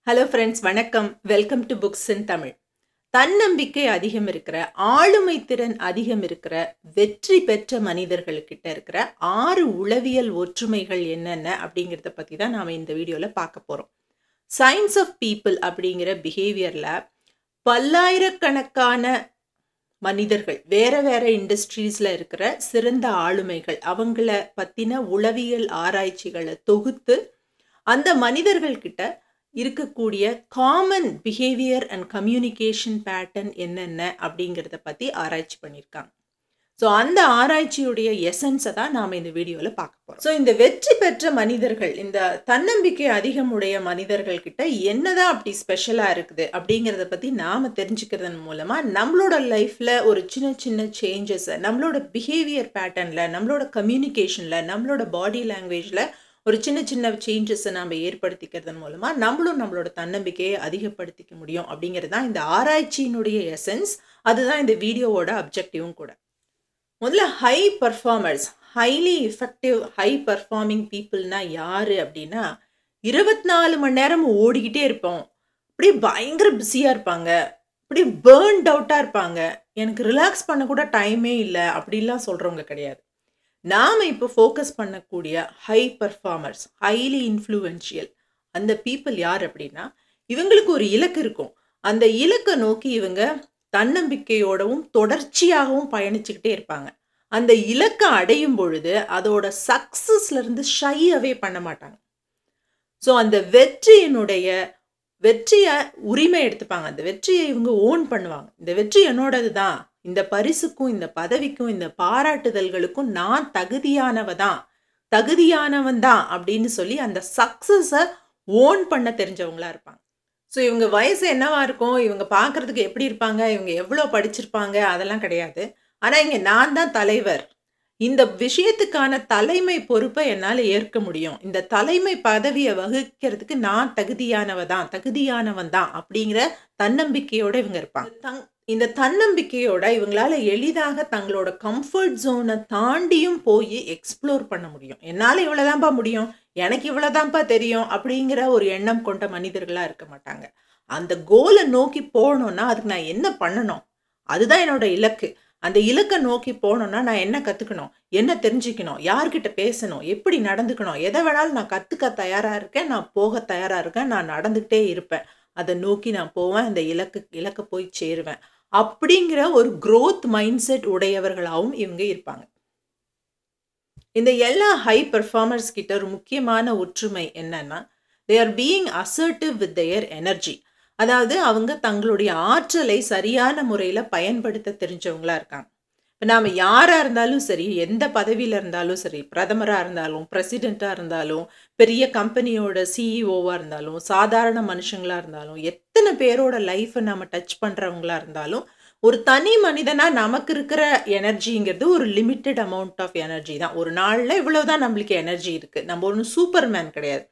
Hello friends, வணக்கம். Welcome to books in Tamil. தன்னம்பிக்கை அதிகம் இருக்கிற, ஆளுமை திறன் அதிகம் இருக்கிற, வெற்றி பெற்ற மனிதர்கள்கிட்ட இருக்கிற 6 உளவியல் ஒற்றுமைகள் என்னென்ன அப்படிங்கிறத பற்றி தான் நாம் இந்த வீடியோவில் பார்க்க போகிறோம். சயின்ஸ் ஆஃப் பீப்புள் அப்படிங்கிற பிஹேவியரில் பல்லாயிரக்கணக்கான மனிதர்கள், வேற வேற இண்டஸ்ட்ரீஸில் இருக்கிற சிறந்த ஆளுமைகள், அவங்கள பற்றின உளவியல் ஆராய்ச்சிகளை தொகுத்து அந்த மனிதர்கள்கிட்ட இருக்கக்கூடிய common behaviour and communication pattern என்னென்ன அப்படிங்கிறத பற்றி ஆராய்ச்சி பண்ணியிருக்காங்க. ஸோ அந்த ஆராய்ச்சியுடைய எசன்ஸை தான் நாம் இந்த வீடியோவில் பார்க்க போகிறோம். ஸோ இந்த வெற்றி பெற்ற மனிதர்கள், இந்த தன்னம்பிக்கை அதிகமுடைய மனிதர்கள்கிட்ட என்னதான் அப்படி ஸ்பெஷலாக இருக்குது அப்படிங்கிறத பற்றி நாம் தெரிஞ்சுக்கிறதன் மூலமாக நம்மளோட லைஃப்பில் ஒரு சின்ன சின்ன சேஞ்சஸை, நம்மளோட பிஹேவியர் பேட்டர்னில், நம்மளோட கம்யூனிகேஷனில், நம்மளோட பாடி லாங்குவேஜில் ஒரு சின்ன சின்ன சேஞ்சஸை நம்ம ஏற்படுத்திக்கிறதன் மூலமாக நம்மளோட தன்னம்பிக்கையை அதிகப்படுத்திக்க முடியும் அப்படிங்கிறது தான் இந்த ஆராய்ச்சியினுடைய எசன்ஸ். அதுதான் இந்த வீடியோவோட அப்ஜெக்டிவும் கூட. முதல்ல high performers, highly effective high performing பீப்புள்னா யார் அப்படின்னா, 24 மணி நேரம் ஓடிக்கிட்டே இருப்போம், அப்படியே பயங்கர பிஸியாக இருப்பாங்க, அப்படியே பேர்ன்ட் அவுட்டாக இருப்பாங்க, எனக்கு ரிலாக்ஸ் பண்ண கூட டைமே இல்லை அப்படிலாம் சொல்கிறவங்க கிடையாது. நாம் இப்போ ஃபோக்கஸ் பண்ணக்கூடிய ஹை பர்ஃபார்மர்ஸ், ஹைலி இன்ஃப்ளூயன்ஷியல் அந்த பீப்புள் யார் அப்படின்னா, இவங்களுக்கு ஒரு இலக்கு இருக்கும். அந்த இலக்கை நோக்கி இவங்க தன்னம்பிக்கையோடவும் தொடர்ச்சியாகவும் பயணிச்சுக்கிட்டே இருப்பாங்க. அந்த இலக்கை அடையும் பொழுது அதோட சக்ஸஸ்லேருந்து ஷையவே பண்ண மாட்டாங்க. ஸோ அந்த வெற்றியை உரிமை எடுத்துப்பாங்க. அந்த வெற்றியை இவங்க ஓன் பண்ணுவாங்க. இந்த வெற்றி என்னோடது தான், இந்த பரிசுக்கும் இந்த பதவிக்கும் இந்த பாராட்டுதல்களுக்கும் நான் தகுதியானவன் தான் அப்படின்னு சொல்லி அந்த சக்ஸஸை ஓன் பண்ண தெரிஞ்சவங்களா இருப்பாங்க. ஸோ இவங்க வயசு என்னவா இருக்கும், இவங்க பார்க்கறதுக்கு எப்படி இருப்பாங்க, இவங்க எவ்வளோ படிச்சிருப்பாங்க, அதெல்லாம் கிடையாது. ஆனால் இங்கே நான் தான் தலைவர், இந்த விஷயத்துக்கான தலைமை பொறுப்பை என்னால் ஏற்க முடியும், இந்த தலைமை பதவியை வகிக்கிறதுக்கு நான் தகுதியானவன் தான் அப்படிங்கிற தன்னம்பிக்கையோட இவங்க இருப்பாங்க. இந்த தன்னம்பிக்கையோட இவங்களால எளிதாக தங்களோட கம்ஃபர்ட் ஜோனை தாண்டியும் போய் எக்ஸ்ப்ளோர் பண்ண முடியும். என்னால் இவ்வளோதான்ப்பா முடியும், எனக்கு இவ்வளோதான்ப்பா தெரியும் அப்படிங்கிற ஒரு எண்ணம் கொண்ட மனிதர்களாக இருக்க மாட்டாங்க. அந்த கோலை நோக்கி போகணுன்னா அதுக்கு நான் என்ன பண்ணணும், அதுதான் என்னோட இலக்கு. அந்த இலக்கை நோக்கி போகணுன்னா நான் என்ன கற்றுக்கணும், என்ன தெரிஞ்சுக்கணும், யார்கிட்ட பேசணும், எப்படி நடந்துக்கணும், எதை வேணாலும் நான் கற்றுக்க தயாராக இருக்கேன், நான் போக தயாராக இருக்கேன், நான் நடந்துக்கிட்டே இருப்பேன், அதை நோக்கி நான் போவேன், அந்த இலக்கை போய் சேருவேன் அப்படிங்கிற ஒரு growth மைண்ட் செட் உடையவர்களாகவும் இவங்க இருப்பாங்க. இந்த எல்லா ஹை பெர்ஃபார்மர்ஸ் கிட்ட ஒரு முக்கியமான ஒற்றுமை என்னன்னா, they are being assertive with their energy. அதாவது அவங்க தங்களுடைய ஆற்றலை சரியான முறையில் பயன்படுத்த தெரிஞ்சவங்களா இருக்காங்க. இப்போ நாம் யாராக இருந்தாலும் சரி, எந்த பதவியில் இருந்தாலும் சரி, பிரதமராக இருந்தாலும், பிரசிடெண்ட்டாக இருந்தாலும், பெரிய கம்பெனியோட சிஇஓவாக இருந்தாலும், சாதாரண மனுஷங்களாக இருந்தாலும், எத்தனை பேரோட லைஃப்பை நம்ம டச் பண்ணுறவங்களா இருந்தாலும், ஒரு தனி மனிதனாக நமக்கு இருக்கிற எனர்ஜிங்கிறது ஒரு லிமிட்டட் அமௌண்ட் ஆஃப் எனர்ஜி தான். ஒரு நாளில் இவ்வளோதான் நம்மளுக்கு எனர்ஜி இருக்குது. நம்ம ஒன்றும் சூப்பர்மேன் கிடையாது.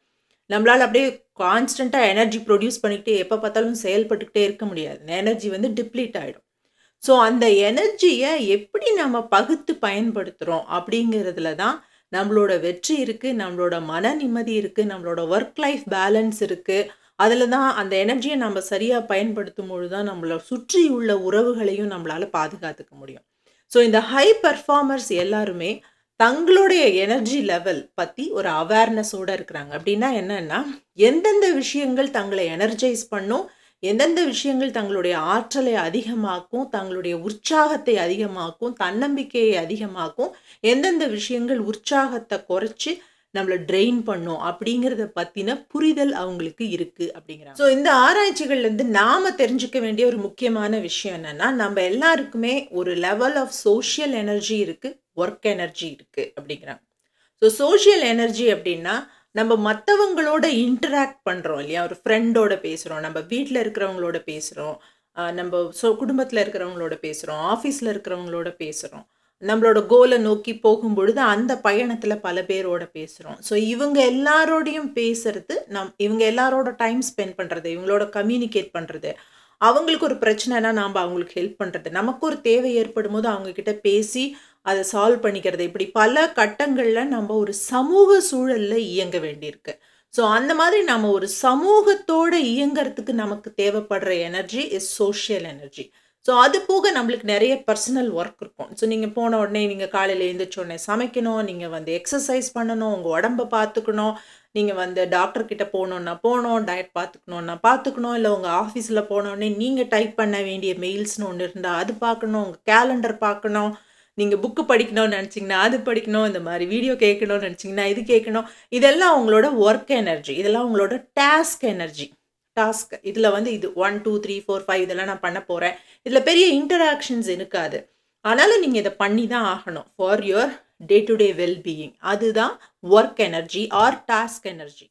நம்மளால் அப்படியே கான்ஸ்டண்ட்டாக எனர்ஜி ப்ரொடியூஸ் பண்ணிக்கிட்டே எப்போ பார்த்தாலும் செயல்பட்டுக்கிட்டே இருக்க முடியாது. எனர்ஜி டிப்ளீட் ஆகிடும். ஸோ அந்த எனர்ஜியை எப்படி நம்ம பகுத்து பயன்படுத்துகிறோம் அப்படிங்கிறதுல தான் நம்மளோட வெற்றி இருக்குது, நம்மளோட மன நிம்மதி இருக்குது, நம்மளோட ஒர்க் லைஃப் பேலன்ஸ் இருக்குது. அதில் தான் அந்த எனர்ஜியை நம்ம சரியாக பயன்படுத்தும் பொழுது தான் நம்மளை சுற்றி உள்ள உறவுகளையும் நம்மளால் பாதுகாத்துக்க முடியும். ஸோ இந்த ஹை பர்ஃபார்மர்ஸ் எல்லாருமே தங்களுடைய எனர்ஜி லெவல் பற்றி ஒரு அவேர்னஸோடு இருக்கிறாங்க. அப்படின்னா என்னென்னா, எந்தெந்த விஷயங்கள் தங்களை எனர்ஜைஸ் பண்ணும், எந்தெந்த விஷயங்கள் தங்களுடைய ஆற்றலை அதிகமாக்கும், தங்களுடைய உற்சாகத்தை அதிகமாக்கும், தன்னம்பிக்கையை அதிகமாக்கும், எந்தெந்த விஷயங்கள் உற்சாகத்தை குறைச்சி நம்மளை ட்ரெயின் பண்ணும் அப்படிங்கிறத பற்றின புரிதல் அவங்களுக்கு இருக்குது அப்படிங்கிறாங்க. ஸோ இந்த ஆராய்ச்சிகள்லேருந்து நாம் தெரிஞ்சுக்க வேண்டிய ஒரு முக்கியமான விஷயம் என்னென்னா, நம்ம எல்லாருக்குமே ஒரு லெவல் ஆஃப் சோஷியல் எனர்ஜி இருக்குது, ஒர்க் எனர்ஜி இருக்குது அப்படிங்கிறாங்க. ஸோ சோஷியல் எனர்ஜி அப்படின்னா நம்ம மற்றவங்களோட இன்டராக்ட் பண்ணுறோம் இல்லையா, ஒரு ஃப்ரெண்டோட பேசுகிறோம், நம்ம வீட்டில் இருக்கிறவங்களோட பேசுகிறோம், நம்ம குடும்பத்தில் இருக்கிறவங்களோட பேசுகிறோம், ஆஃபீஸில் இருக்கிறவங்களோட பேசுகிறோம், நம்மளோட கோலை நோக்கி போகும்பொழுது அந்த பயணத்தில் பல பேரோட பேசுகிறோம். ஸோ இவங்க எல்லாரோடையும் பேசுறது, இவங்க எல்லாரோட டைம் ஸ்பெண்ட் பண்ணுறது, இவங்களோட கம்யூனிகேட் பண்ணுறது, அவங்களுக்கு ஒரு பிரச்சனைனா நாம் அவங்களுக்கு ஹெல்ப் பண்ணுறது, நமக்கு ஒரு தேவை ஏற்படும் போது அவங்கக்கிட்ட பேசி அதை சால்வ் பண்ணிக்கிறது, இப்படி பல கட்டங்களில் நம்ம ஒரு சமூக சூழலில் இயங்க வேண்டியிருக்கு. ஸோ அந்த மாதிரி நம்ம ஒரு சமூகத்தோட இயங்குறதுக்கு நமக்கு தேவைப்படுற energy is social energy. So அது போக நம்மளுக்கு நிறைய பர்சனல் ஒர்க் இருக்கும். ஸோ நீங்கள் போன உடனே நீங்கள் காலையில் எழுந்திரிச்ச உடனே சமைக்கணும், நீங்கள் வந்து எக்ஸசைஸ் பண்ணணும், உங்கள் உடம்பை பார்த்துக்கணும், நீங்கள் வந்து டாக்டர் கிட்ட போகணுன்னா போகணும், டயட் பார்த்துக்கணுன்னா பார்த்துக்கணும், இல்லை உங்கள் ஆஃபீஸில் போனோடனே நீங்கள் டைப் பண்ண வேண்டிய மெயில்ஸ்னு ஒன்று இருந்தால் அது பார்க்கணும், உங்கள் கேலண்டர் பார்க்கணும், நீங்கள் புக்கு படிக்கணும்னு நினச்சிங்கன்னா அது படிக்கணும், இந்த மாதிரி வீடியோ கேட்கணும்னு நினச்சிங்கன்னா இது கேட்கணும். இதெல்லாம் உங்களோட ஒர்க் எனர்ஜி, இதெல்லாம் உங்களோட டாஸ்க் எனர்ஜி. டாஸ்க் இதில் வந்து இது 1 2 3 4 5 இதெல்லாம் நான் பண்ண போகிறேன். இதில் பெரிய இன்டராக்ஷன்ஸ் இருக்காது. ஆனாலும் நீங்கள் இதை பண்ணி தான் ஆகணும் for your day to day wellbeing. அதுதான் work energy or task energy.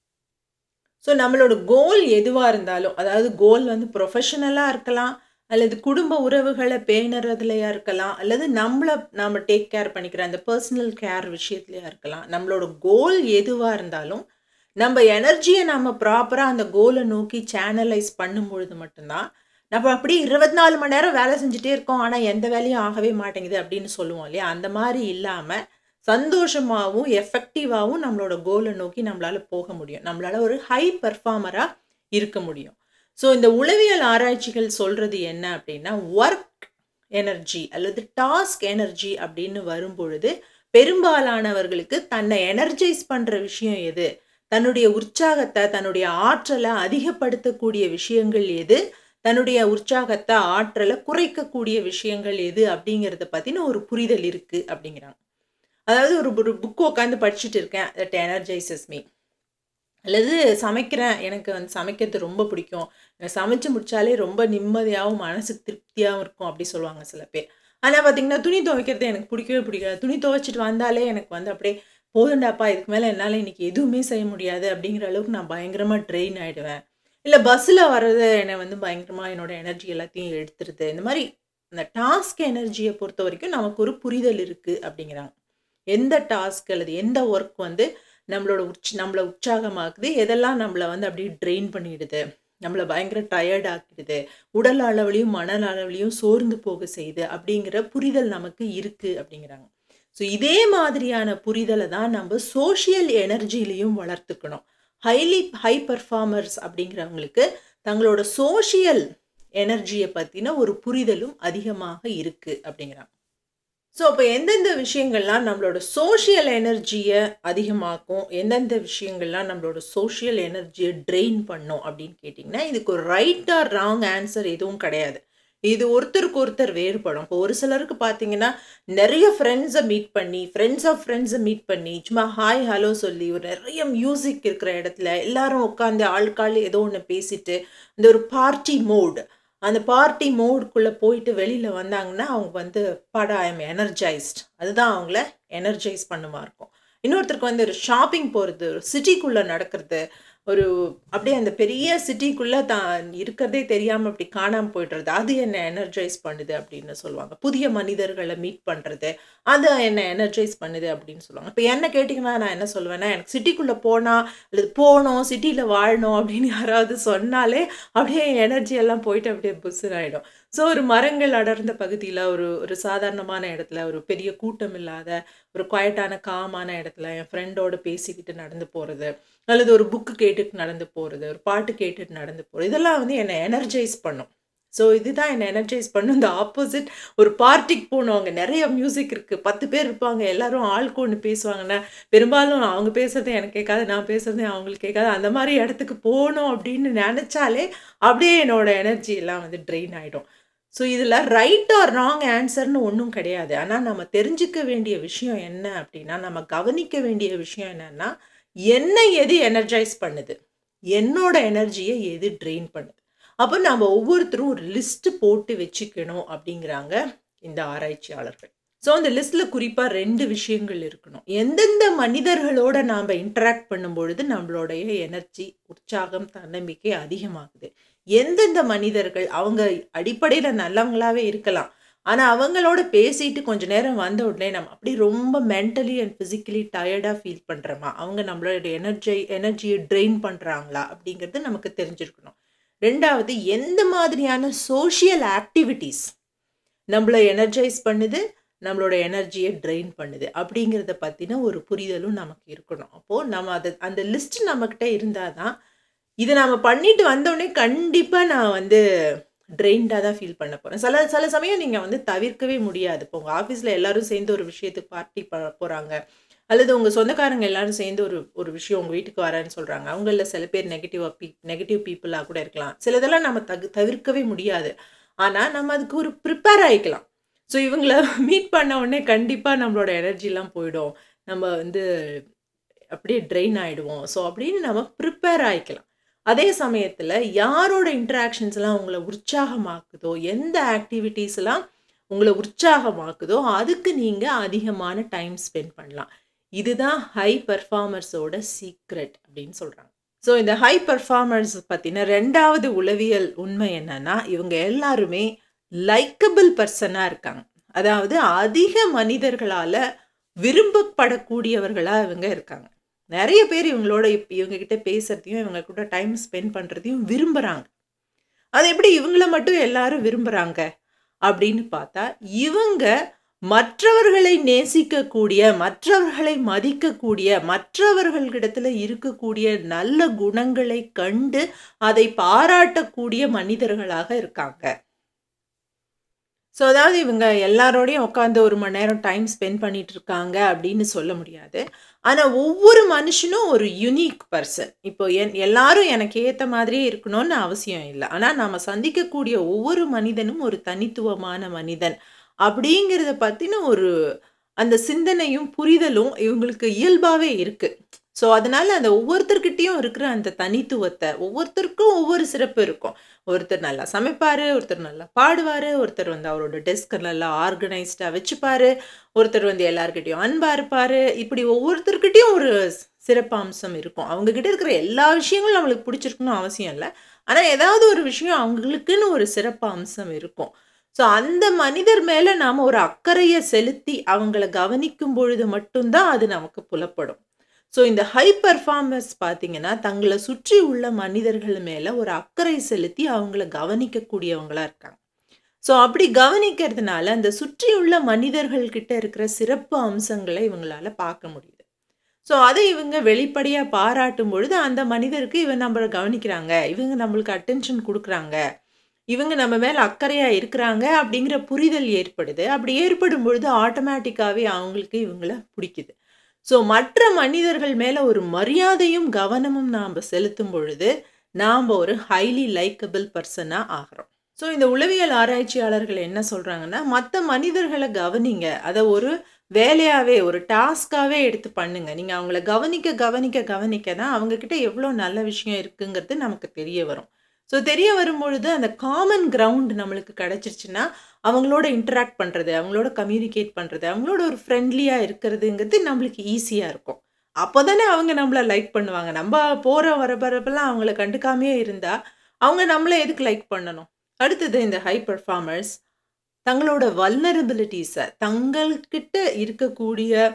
So நம்மளோட கோல் எதுவாக இருந்தாலும், அதாவது கோல் வந்து ப்ரொஃபஷனலாக இருக்கலாம், அல்லது குடும்ப உறவுகளை பேணுறதுலையா இருக்கலாம், அல்லது நம்ம டேக் கேர் பண்ணிக்கிற அந்த பர்சனல் கேர் விஷயத்துலையா இருக்கலாம். நம்மளோட கோல் எதுவாக இருந்தாலும் நம்ம எனர்ஜியை நம்ம ப்ராப்பராக அந்த கோலை நோக்கி சேனலைஸ் பண்ணும் பொழுது மட்டும்தான் நம்ம அப்படியே 24 மணி நேரம் வேலை செஞ்சுட்டே இருக்கோம், ஆனால் எந்த வேலையும் ஆகவே மாட்டேங்குது அப்படின்னு சொல்லுவோம் இல்லையா? அந்த மாதிரி இல்லாமல் சந்தோஷமாகவும் எஃபெக்டிவாகவும் நம்மளோட கோலை நோக்கி நம்மளால் போக முடியும். நம்மளால் ஒரு ஹை பர்ஃபார்மராக இருக்க முடியும். ஸோ இந்த உளவியல் ஆராய்ச்சிகள் சொல்கிறது என்ன அப்படின்னா, ஒர்க் எனர்ஜி அல்லது டாஸ்க் எனர்ஜி அப்படின்னு வரும்பொழுது பெரும்பாலானவர்களுக்கு தன்னை எனர்ஜைஸ் பண்ணுற விஷயம் எது, தன்னுடைய உற்சாகத்தை தன்னுடைய ஆற்றலை அதிகப்படுத்தக்கூடிய விஷயங்கள் எது, தன்னுடைய உற்சாகத்தை ஆற்றலை குறைக்கக்கூடிய விஷயங்கள் எது அப்படிங்கிறத பற்றின ஒரு புரிதல் இருக்குது அப்படிங்கிறாங்க. அதாவது ஒரு புக்கு உட்காந்து படிச்சுட்டு இருக்கேன், தட் எனர்ஜைசஸ் மீ. அல்லது சமைக்கிறேன், எனக்கு வந்து சமைக்கிறது ரொம்ப பிடிக்கும், சமைச்சு முடித்தாலே ரொம்ப நிம்மதியாகவும் மனசுக்கு திருப்தியாகவும் இருக்கும் அப்படி சொல்லுவாங்க சில பேர். ஆனால் பார்த்திங்கன்னா துணி துவைக்கிறது எனக்கு பிடிக்கவே பிடிக்காது. துணி துவைச்சிட்டு வந்தாலே எனக்கு வந்து அப்படியே போதுண்டாப்பா, இதுக்கு மேலே என்னால் இன்றைக்கி எதுவுமே செய்ய முடியாது அப்படிங்கிற அளவுக்கு நான் பயங்கரமாக ட்ரெயின் ஆகிடுவேன். இல்லை பஸ்ஸில் வர்றது என்னை வந்து பயங்கரமாக என்னோடய எனர்ஜி எல்லாத்தையும் எடுத்துருது. இந்த மாதிரி அந்த டாஸ்க் எனர்ஜியை பொறுத்த வரைக்கும் நமக்கு ஒரு புரிதல் இருக்குது அப்படிங்கிறாங்க. எந்த டாஸ்க் அல்லது எந்த ஒர்க் வந்து நம்மளை உற்சாகமாக்குது, எதெல்லாம் நம்மளை வந்து அப்படியே ட்ரெயின் பண்ணிடுது, நம்மளை பயங்கர டயர்ட் ஆக்கிடுது, உடல் அளவுலையும் மன அளவுலையும் சோர்ந்து போக செய்யுது அப்படிங்கிற புரிதல் நமக்கு இருக்குது அப்படிங்கிறாங்க. ஸோ இதே மாதிரியான புரிதலை தான் நம்ம சோஷியல் எனர்ஜிலையும் வளர்த்துக்கணும். ஹை பர்ஃபார்மர்ஸ் அப்படிங்கிறவங்களுக்கு தங்களோட சோஷியல் எனர்ஜியை பற்றின ஒரு புரிதலும் அதிகமாக இருக்குது அப்படிங்கிறாங்க. ஸோ அப்போ எந்தெந்த விஷயங்கள்லாம் நம்மளோட சோஷியல் எனர்ஜியை அதிகமாக்கும், எந்தெந்த விஷயங்கள்லாம் நம்மளோட சோஷியல் எனர்ஜியை ட்ரெயின் பண்ணும் அப்படின்னு கேட்டிங்கன்னா, இதுக்கு ஒரு ரைட் ஆர் ராங் ஆன்சர் எதுவும் கிடையாது. இது ஒருத்தருக்கு ஒருத்தர் வேறுபடும். இப்போ ஒரு சிலருக்கு பார்த்தீங்கன்னா நிறைய ஃப்ரெண்ட்ஸை மீட் பண்ணி சும்மா ஹாய் ஹலோ சொல்லி ஒரு நிறைய மியூசிக் இருக்கிற இடத்துல எல்லாரும் உட்காந்து ஆளுக்காள் ஏதோ ஒன்று பேசிட்டு இந்த ஒரு அந்த பார்ட்டி மோடுக்குள்ளே போயிட்டு வெளியில் வந்தாங்கன்னா அவங்க வந்து ஐ எம் எனர்ஜைஸ்ட், அதுதான் அவங்கள எனர்ஜைஸ் பண்ணுமா இருக்கும். இன்னொருத்தருக்கு வந்து ஒரு ஷாப்பிங் போகிறது, ஒரு சிட்டிக்குள்ளே நடக்கிறது, ஒரு அப்படியே அந்த பெரிய சிட்டிக்குள்ளே தான் இருக்கிறதே தெரியாமல் அப்படி காணாமல் போய்டுறது, அது என்னை எனர்ஜைஸ் பண்ணுது அப்படின்னு சொல்லுவாங்க. புதிய மனிதர்களை மீட் பண்ணுறது, அது என்னை எனர்ஜைஸ் பண்ணுது அப்படின்னு சொல்லுவாங்க. இப்போ என்ன கேட்டிங்கன்னா நான் என்ன சொல்லுவேன்னா, எனக்கு சிட்டிக்குள்ளே போகணும், சிட்டியில் வாழணும் அப்படின்னு யாராவது சொன்னாலே அப்படியே எனர்ஜி எல்லாம் போயிட்டு அப்படியே புஸ்ஸாகிடும். ஸோ ஒரு மரங்கள் அடர்ந்த பகுதியில் ஒரு சாதாரணமான இடத்துல, ஒரு பெரிய கூட்டம் இல்லாத ஒரு குவைட்டான காமான இடத்துல என் ஃப்ரெண்டோடு பேசிக்கிட்டு நடந்து போகிறது, அல்லது ஒரு புக்கு கேட்டுட்டு நடந்து போகிறது, ஒரு பாட்டு கேட்டுட்டு நடந்து போகிறது, இதெல்லாம் வந்து என்னை எனர்ஜைஸ் பண்ணும். ஸோ இதுதான் என்னை எனர்ஜைஸ் பண்ணும். இந்த ஆப்போசிட் ஒரு பார்ட்டிக்கு போகணும், அங்கே நிறைய மியூசிக் இருக்குது, 10 பேர் இருப்பாங்க, எல்லோரும் ஆளுக்கு ஒன்று பேசுவாங்கன்னா பெரும்பாலும் அவங்க பேசுறது எனக்கு கேட்காது, நான் பேசுறது அவங்களுக்கு கேட்காது, அந்த மாதிரி இடத்துக்கு போகணும் அப்படின்னு நினச்சாலே அப்படியே என்னோட எனர்ஜி எல்லாம் வந்து ட்ரெயின் ஆகிடும். ஸோ இதில் ரைட் ஆர் ராங் ஆன்சர்னு ஒன்றும் கிடையாது. ஆனால் நம்ம தெரிஞ்சுக்க வேண்டிய விஷயம் என்ன அப்படின்னா, நம்ம கவனிக்க வேண்டிய விஷயம் என்னென்னா, என்னை எது எனர்ஜைஸ் பண்ணுது, என்னோட எனர்ஜியை எது ட்ரெயின் பண்ணுது. அப்போ நம்ம ஒவ்வொருத்தரும் ஒரு லிஸ்ட்டு போட்டு வச்சுக்கணும் அப்படிங்கிறாங்க இந்த ஆராய்ச்சியாளர்கள். ஸோ அந்த லிஸ்ட்டில் குறிப்பாக 2 விஷயங்கள் இருக்கணும். எந்தெந்த மனிதர்களோட நாம் இன்டராக்ட் பண்ணும்பொழுது நம்மளுடைய எனர்ஜி, உற்சாகம், தன்னம்பிக்கை அதிகமாகுது, எந்தெந்த மனிதர்கள் அவங்க அடிப்படையில் நல்லவங்களாகவே இருக்கலாம், ஆனால் அவங்களோட பேசிட்டு கொஞ்சம் நேரம் வந்த உடனே நம்ம அப்படி ரொம்ப மென்டலி அண்ட் ஃபிசிக்கலி டயர்டாக ஃபீல் பண்ணுறோமா, அவங்க நம்மளோட எனர்ஜியை ட்ரெயின் பண்ணுறாங்களா அப்படிங்கிறது நமக்கு தெரிஞ்சிருக்கணும். 2வது, எந்த மாதிரியான சோஷியல் ஆக்டிவிட்டீஸ் நம்மளை எனர்ஜைஸ் பண்ணுது, நம்மளோட எனர்ஜியை ட்ரெயின் பண்ணுது அப்படிங்கிறத பற்றின ஒரு புரிதலும் நமக்கு இருக்கணும். அப்போது நம்ம அந்த லிஸ்ட் நம்மக்கிட்ட இருந்தால் தான் இதை நம்ம பண்ணிட்டு வந்தோடனே கண்டிப்பாக நான் வந்து ட்ரெயின்டாக தான் ஃபீல் பண்ண போகிறேன். சில சமயம் நீங்கள் வந்து தவிர்க்கவே முடியாது. இப்போ உங்கள் ஆஃபீஸில் எல்லாரும் சேர்ந்து ஒரு விஷயத்துக்கு பார்ட்டி போகிறாங்க, அல்லது உங்கள் சொந்தக்காரங்க எல்லாரும் சேர்ந்து ஒரு விஷயம் உங்கள் வீட்டுக்கு வரேன்னு சொல்கிறாங்க. அவங்களில் சில பேர் நெகட்டிவ் பீப்புளாக கூட இருக்கலாம். சிலதெல்லாம் நம்ம தவிர்க்கவே முடியாது. ஆனால் நம்ம அதுக்கு ஒரு ப்ரிப்பேர் ஆகிக்கலாம். ஸோ இவங்கள மீட் பண்ண உடனே கண்டிப்பாக நம்மளோட எனர்ஜிலாம் போயிடும். நம்ம வந்து அப்படியே ட்ரெயின் ஆகிடுவோம். ஸோ அப்படின்னு நம்ம ப்ரிப்பேர் ஆகிக்கலாம். அதே சமயத்தில் யாரோட இன்ட்ராக்ஷன்ஸ்லாம் உங்களை உற்சாகமாக்குதோ, எந்த ஆக்டிவிட்டீஸ்லாம் உங்களை உற்சாகமாக்குதோ அதுக்கு நீங்கள் அதிகமான டைம் ஸ்பெண்ட் பண்ணலாம். இதுதான் ஹை பெர்ஃபார்மர்ஸோட சீக்ரெட் அப்படின்னு சொல்கிறாங்க. ஸோ இந்த ஹை பெர்ஃபார்மர்ஸ் பற்றின 2வது உளவியல் உண்மை என்னன்னா, இவங்க எல்லாருமே லைக்கபிள் பர்சனாக இருக்காங்க. அதாவது அதிக மனிதர்களால் விரும்பப்படக்கூடியவர்களாக இவங்க இருக்காங்க. நிறைய பேர் இவங்ககிட்ட பேசுறதையும் இவங்க கூட டைம் ஸ்பெண்ட் பண்ணுறதையும் விரும்புகிறாங்க. அது எப்படி இவங்கள மட்டும் எல்லாரும் விரும்புகிறாங்க அப்படின்னு பார்த்தா, இவங்க மற்றவர்களை நேசிக்கக்கூடிய, மற்றவர்களை மதிக்கக்கூடிய, மற்றவர்களிடத்துல இருக்கக்கூடிய நல்ல குணங்களை கண்டு அதை பாராட்டக்கூடிய மனிதர்களாக இருக்காங்க. ஸோ அதாவது இவங்க எல்லாரோடையும் உட்காந்து 1 மணி நேரம் டைம் ஸ்பெண்ட் பண்ணிட்டு இருக்காங்க அப்படின்னு சொல்ல முடியாது. ஆனால் ஒவ்வொரு மனுஷனும் ஒரு யூனிக் பர்சன். இப்போ எல்லாரும் எனக்கு ஏற்ற மாதிரியே இருக்கணும்னு அவசியம் இல்லை. ஆனால் நம்ம சந்திக்கக்கூடிய ஒவ்வொரு மனிதனும் ஒரு தனித்துவமான மனிதன் அப்படிங்கிறத பற்றின அந்த சிந்தனையும் புரிதலும் இவங்களுக்கு இயல்பாகவே இருக்குது. ஸோ அதனால் அந்த ஒவ்வொருத்தர்கிட்டையும் இருக்கிற அந்த தனித்துவத்தை, ஒவ்வொருத்தருக்கும் ஒவ்வொரு சிறப்பு இருக்கும். ஒருத்தர் நல்லா சமைப்பார், ஒருத்தர் நல்லா பாடுவார், ஒருத்தர் வந்து அவரோட டெஸ்க்கை நல்லா ஆர்கனைஸ்டாக வச்சுப்பார், ஒருத்தர் வந்து எல்லாருக்கிட்டையும் அன்பாக இருப்பார். இப்படி ஒவ்வொருத்தர்கிட்டையும் ஒரு சிறப்பம்சம் இருக்கும். அவங்கக்கிட்ட இருக்கிற எல்லா விஷயங்களும் நம்மளுக்கு பிடிச்சிருக்கணும் அவசியம் இல்லை. ஆனால் ஏதாவது ஒரு விஷயம் அவங்களுக்குன்னு ஒரு சிறப்பு அம்சம் இருக்கும். ஸோ அந்த மனிதர் மேலே நாம் ஒரு அக்கறையை செலுத்தி அவங்கள கவனிக்கும் பொழுது மட்டும்தான் அது நமக்கு புலப்படும். ஸோ இந்த ஹை பெர்ஃபார்மர்ஸ் பார்த்தீங்கன்னா, தங்களை சுற்றி உள்ள மனிதர்கள் மேலே ஒரு அக்கறை செலுத்தி அவங்கள கவனிக்கக்கூடியவங்களா இருக்காங்க. ஸோ அப்படி கவனிக்கிறதுனால அந்த சுற்றியுள்ள மனிதர்கள்கிட்ட இருக்கிற சிறப்பு அம்சங்களை இவங்களால பார்க்க முடியுது. ஸோ அதை இவங்க வெளிப்படையாக பாராட்டும் பொழுது அந்த மனிதருக்கு இவன் நம்மளை கவனிக்கிறாங்க, இவங்க நம்மளுக்கு அட்டென்ஷன் கொடுக்குறாங்க, இவங்க நம்ம மேலே அக்கறையாக இருக்கிறாங்க அப்படிங்கிற புரிதல் ஏற்படுது. அப்படி ஏற்படும் பொழுது ஆட்டோமேட்டிக்காகவே அவங்களுக்கு இவங்கள பிடிக்குது. ஸோ மற்ற மனிதர்கள் மேலே ஒரு மரியாதையும் கவனமும் நாம் செலுத்தும் பொழுது நாம் ஒரு ஹைலி லைக்கபிள் பர்சனாக ஆகிறோம். ஸோ இந்த உளவியல் ஆராய்ச்சியாளர்கள் என்ன சொல்கிறாங்கன்னா, மற்ற மனிதர்களை கவனிங்க, அதை ஒரு வேலையாகவே ஒரு டாஸ்காகவே எடுத்து பண்ணுங்க. நீங்கள் அவங்கள கவனிக்க தான் அவங்கக்கிட்ட எவ்வளோ நல்ல விஷயம் இருக்குங்கிறது நமக்கு தெரிய வரும். ஸோ தெரிய வரும்பொழுது அந்த காமன் கிரவுண்ட் நம்மளுக்கு கிடச்சிருச்சுன்னா அவங்களோட இன்டராக்ட் பண்ணுறது, அவங்களோட கம்யூனிகேட் பண்ணுறது, அவங்களோட ஒரு ஃப்ரெண்ட்லியாக இருக்கிறதுங்கிறது நம்மளுக்கு ஈஸியாக இருக்கும். அப்போ தானே அவங்க நம்மளை லைக் பண்ணுவாங்க. நம்ம போகிற வரப்பெல்லாம் அவங்கள கண்டுக்காமையே இருந்தால் அவங்க நம்மளை எதுக்கு லைக் பண்ணணும்? அடுத்தது இந்த ஹை பெர்ஃபார்மர்ஸ் தங்களோட வல்னரபிலிட்டிஸை, தங்கள்கிட்ட இருக்கக்கூடிய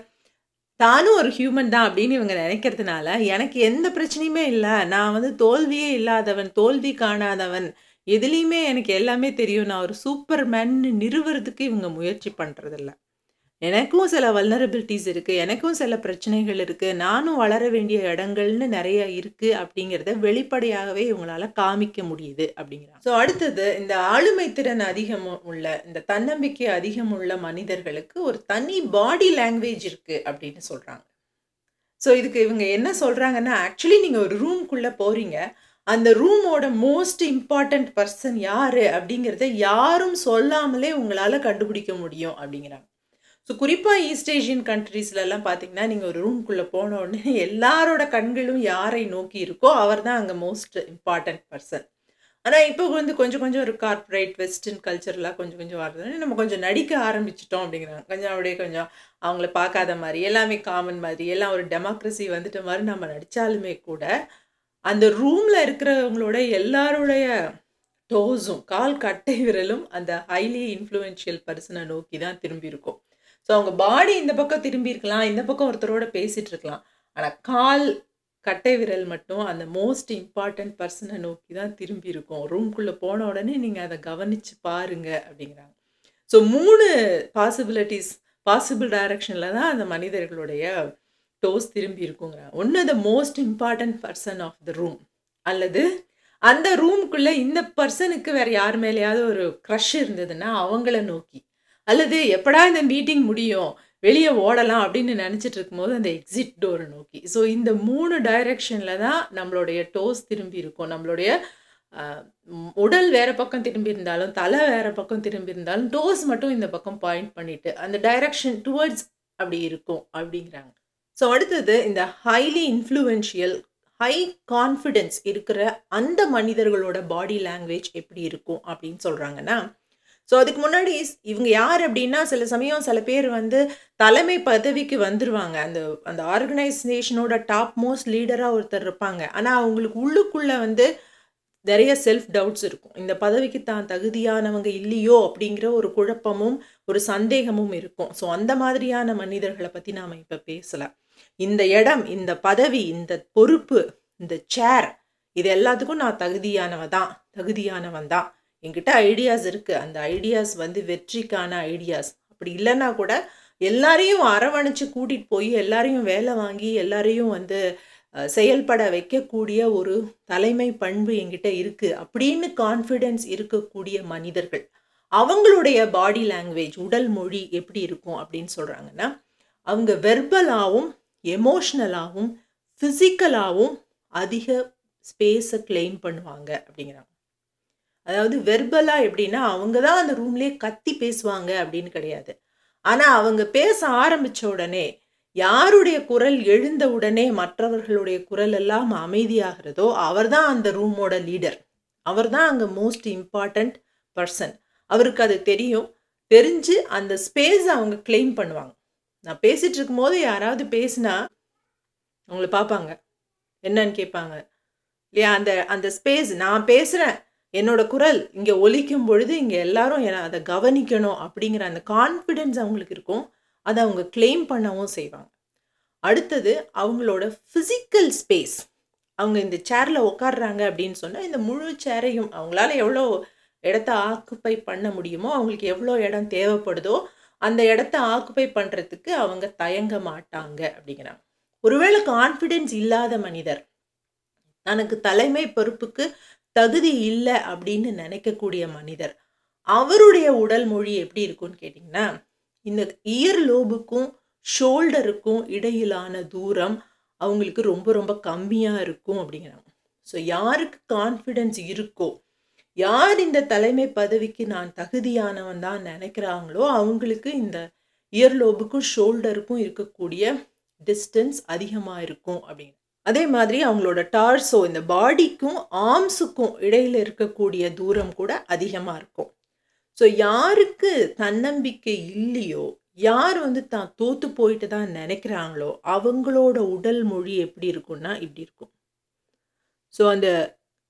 தானும் ஒரு ஹியூமன் தான் அப்படின்னு இவங்க நினைக்கிறதுனால, எனக்கு எந்த பிரச்சனையுமே இல்லை, நான் வந்து தோல்வியே இல்லாதவன், தோல்வி காணாதவன், எதுலேயுமே எனக்கு எல்லாமே தெரியும், நான் ஒரு சூப்பர்மேன்னு நிறுவுறதுக்கு இவங்க முயற்சி பண்ணுறதில்ல. எனக்கும் சில வல்னரபிலிட்டிஸ் இருக்குது, எனக்கும் சில பிரச்சனைகள் இருக்குது, நானும் வளர வேண்டிய இடங்கள்னு நிறைய இருக்குது அப்படிங்கிறத வெளிப்படையாகவே இவங்களால காமிக்க முடியுது அப்படிங்கிறாங்க. ஸோ அடுத்தது இந்த ஆளுமை திறன் அதிகம் உள்ள, இந்த தன்னம்பிக்கை அதிகம் உள்ள மனிதர்களுக்கு ஒரு தனி பாடி லாங்குவேஜ் இருக்குது அப்படின்னு சொல்கிறாங்க. ஸோ இதுக்கு இவங்க என்ன சொல்கிறாங்கன்னா, ஆக்சுவலி நீங்கள் ஒரு ரூம்குள்ளே போகிறீங்க, அந்த ரூமோட மோஸ்ட் இம்பார்ட்டண்ட் பர்சன் யார் அப்படிங்கிறத யாரும் சொல்லாமலே உங்களால் கண்டுபிடிக்க முடியும் அப்படிங்கிறாங்க. ஸோ குறிப்பாக ஈஸ்ட் ஏஷியன் கண்ட்ரீஸ்லலாம் பார்த்தீங்கன்னா, நீங்கள் ஒரு ரூம்குள்ளே போன உடனே எல்லாரோட கண்களும் யாரை நோக்கி இருக்கோ அவர் தான் அங்கே மோஸ்ட் இம்பார்ட்டண்ட் பர்சன். ஆனால் இப்போ வந்து கொஞ்சம் ஒரு கார்ப்பரேட் வெஸ்டர்ன் கல்ச்சர்லாம் கொஞ்சம் வருதுன்னு நம்ம கொஞ்சம் நடிக்க ஆரம்பிச்சிட்டோம் அப்படிங்கிறாங்க. கொஞ்சம் அவங்கள பார்க்காத மாதிரி, எல்லாமே காமன் மாதிரி, எல்லாம் ஒரு டெமோக்ரஸி வந்துட்ட மாதிரி நம்ம நடித்தாலுமே கூட அந்த ரூமில் இருக்கிறவங்களோட எல்லாருடைய டோஸும், கால் கட்டை விரலும் அந்த ஹைலி இன்ஃப்ளூயன்ஷியல் பர்சனை நோக்கி தான் திரும்பி இருக்கும். ஸோ அவங்க பாடி இந்த பக்கம் திரும்பி இருக்கலாம், இந்த பக்கம் ஒருத்தரோட பேசிகிட்டு இருக்கலாம், ஆனால் கால் கட்டை விரல் மட்டும் அந்த மோஸ்ட் இம்பார்ட்டன்ட் பர்சனை நோக்கி தான் திரும்பி இருக்கும். ரூம்குள்ளே போன உடனே நீங்கள் அதை கவனித்து பாருங்க அப்படிங்கிறாங்க. ஸோ 3 பாசிபிள் டைரக்ஷனில் தான் அந்த மனிதர்களுடைய டோஸ் திரும்பி இருக்குங்க. ஒன்று the most important person of the room, அல்லது அந்த ரூமுக்குள்ளே இந்த பர்சனுக்கு வேறு யார் மேலேயாவது ஒரு க்ரஷ் இருந்ததுன்னா அவங்கள நோக்கி, அல்லது எப்படா இந்த மீட்டிங் முடியும் வெளியே ஓடலாம் அப்படின்னு நினச்சிட்டு இருக்கும்போது அந்த எக்ஸிட் டோரை நோக்கி. ஸோ இந்த 3 டைரெக்ஷனில் தான் நம்மளுடைய டோஸ் திரும்பி இருக்கும். நம்மளுடைய உடல் வேறு பக்கம் திரும்பி இருந்தாலும், தலை வேறு பக்கம் திரும்பி இருந்தாலும், டோஸ் மட்டும் இந்த பக்கம் பாயிண்ட் பண்ணிட்டு அந்த டைரக்ஷன் டுவர்ட்ஸ் அப்படி இருக்கும் அப்படிங்கிறாங்க. ஸோ அடுத்தது இந்த ஹைலி இன்ஃப்ளூயன்ஷியல், ஹை கான்ஃபிடென்ஸ் இருக்கிற அந்த மனிதர்களோட பாடி லாங்குவேஜ் எப்படி இருக்கும் அப்படின்னு சொல்கிறாங்கன்னா, ஸோ அதுக்கு முன்னாடி இவங்க யார் அப்படின்னா, சில சமயம் சில பேர் வந்து தலைமை பதவிக்கு வந்துடுவாங்க. அந்த அந்த ஆர்கனைசேஷனோட டாப் மோஸ்ட் லீடராக ஒருத்தர் இருப்பாங்க. ஆனால் அவங்களுக்கு உள்ளுக்குள்ளே வந்து நிறைய செல்ஃப் டவுட்ஸ் இருக்கும். இந்த பதவிக்கு தான் தகுதியானவங்க இல்லையோ அப்படிங்கிற ஒரு குழப்பமும் ஒரு சந்தேகமும் இருக்கும். ஸோ அந்த மாதிரியான மனிதர்களை பற்றி நாம் இப்போ பேசலாம். இந்த இடம், இந்த பதவி, இந்த பொறுப்பு, இந்த சேர், இது எல்லாத்துக்கும் நான் தகுதியானவன் தான். என்கிட்ட ஐடியாஸ் இருக்குது. அந்த ஐடியாஸ் வந்து வெற்றிக்கான ஐடியாஸ். அப்படி இல்லைன்னா கூட எல்லாரையும் அரவணைச்சு கூட்டிகிட்டு போய் எல்லாரையும் வேலை வாங்கி எல்லாரையும் வந்து செயல்பட வைக்கக்கூடிய ஒரு தலைமை பண்பு என்கிட்ட இருக்குது அப்படின்னு கான்ஃபிடென்ஸ் இருக்கக்கூடிய மனிதர்கள், அவங்களுடைய பாடி லாங்குவேஜ், உடல் மொழி எப்படி இருக்கும் அப்படின்னு சொல்கிறாங்கன்னா, அவங்க வெர்பலாகவும் எமோஷ்னலாகவும் ஃபிசிக்கலாகவும் அதிக ஸ்பேஸை கிளைம் பண்ணுவாங்க அப்படிங்கிறாங்க. அதாவது வெர்பலாக எப்படின்னா, அவங்க தான் அந்த ரூம்லேயே கத்தி பேசுவாங்க அப்படின்னு கிடையாது. ஆனால் அவங்க பேச ஆரம்பித்த உடனே, யாருடைய குரல் எழுந்த உடனே மற்றவர்களுடைய குரல் எல்லாம் அமைதியாகிறதோ அவர் தான் அந்த ரூமோட லீடர். அவர் தான் அங்கே மோஸ்ட் இம்பார்ட்டண்ட் பர்சன். அவருக்கு அது தெரிஞ்சு அந்த ஸ்பேஸை அவங்க கிளைம் பண்ணுவாங்க. நான் பேசிகிட்டு இருக்கும்போது யாராவது பேசினா அவங்கள பார்ப்பாங்க, என்னன்னு கேட்பாங்க இல்லையா. அந்த ஸ்பேஸ், நான் பேசுகிறேன், என்னோட குரல் இங்கே ஒலிக்கும் பொழுது இங்கே எல்லாரும் அதை கவனிக்கணும் அப்படிங்கிற அந்த கான்ஃபிடென்ஸ் அவங்களுக்கு இருக்கும். அதை அவங்க கிளைம் பண்ணவும் செய்வாங்க. அடுத்தது அவங்களோட ஃபிசிக்கல் ஸ்பேஸ். அவங்க இந்த சேரில் உட்காடுறாங்க அப்படின்னு சொன்னால், இந்த முழு சேரையும் அவங்களால எவ்வளோ இடத்த ஆக்குப்பை பண்ண முடியுமோ, அவங்களுக்கு எவ்வளோ இடம் தேவைப்படுதோ அந்த இடத்த ஆக்குப்பை பண்ணுறதுக்கு அவங்க தயங்க மாட்டாங்க அப்படிங்கிறாங்க. ஒருவேளை கான்ஃபிடென்ஸ் இல்லாத மனிதர், தனக்கு தலைமை பொறுப்புக்கு தகுதி இல்லை அப்படின்னு நினைக்கக்கூடிய மனிதர், அவருடைய உடல் மொழி எப்படி இருக்குன்னு கேட்டிங்கன்னா, இந்த இயர் லோபுக்கும் ஷோல்டருக்கும் இடையிலான தூரம் அவங்களுக்கு ரொம்ப ரொம்ப கம்மியாக இருக்கும் அப்படிங்கிறாங்க. ஸோ யாருக்கு கான்ஃபிடென்ஸ் இருக்கோ, யார் இந்த தலைமை பதவிக்கு நான் தகுதியானவன் தான் நினைக்கிறாங்களோ, அவங்களுக்கு இந்த இயர் லோபுக்கும் ஷோல்டருக்கும் இருக்கக்கூடிய டிஸ்டன்ஸ் அதிகமாக இருக்கும் அப்படின்னு. அதே மாதிரி அவங்களோட டார்சோ, இந்த பாடிக்கும் ஆர்ம்ஸுக்கும் இடையில் இருக்கக்கூடிய தூரம் கூட அதிகமாக இருக்கும். ஸோ யாருக்கு தன்னம்பிக்கை இல்லையோ, யார் வந்து தான் தோற்று போயிட்டு தான் நினைக்கிறாங்களோ, அவங்களோட உடல் மொழி எப்படி இருக்குன்னா இப்படி இருக்கும். ஸோ அந்த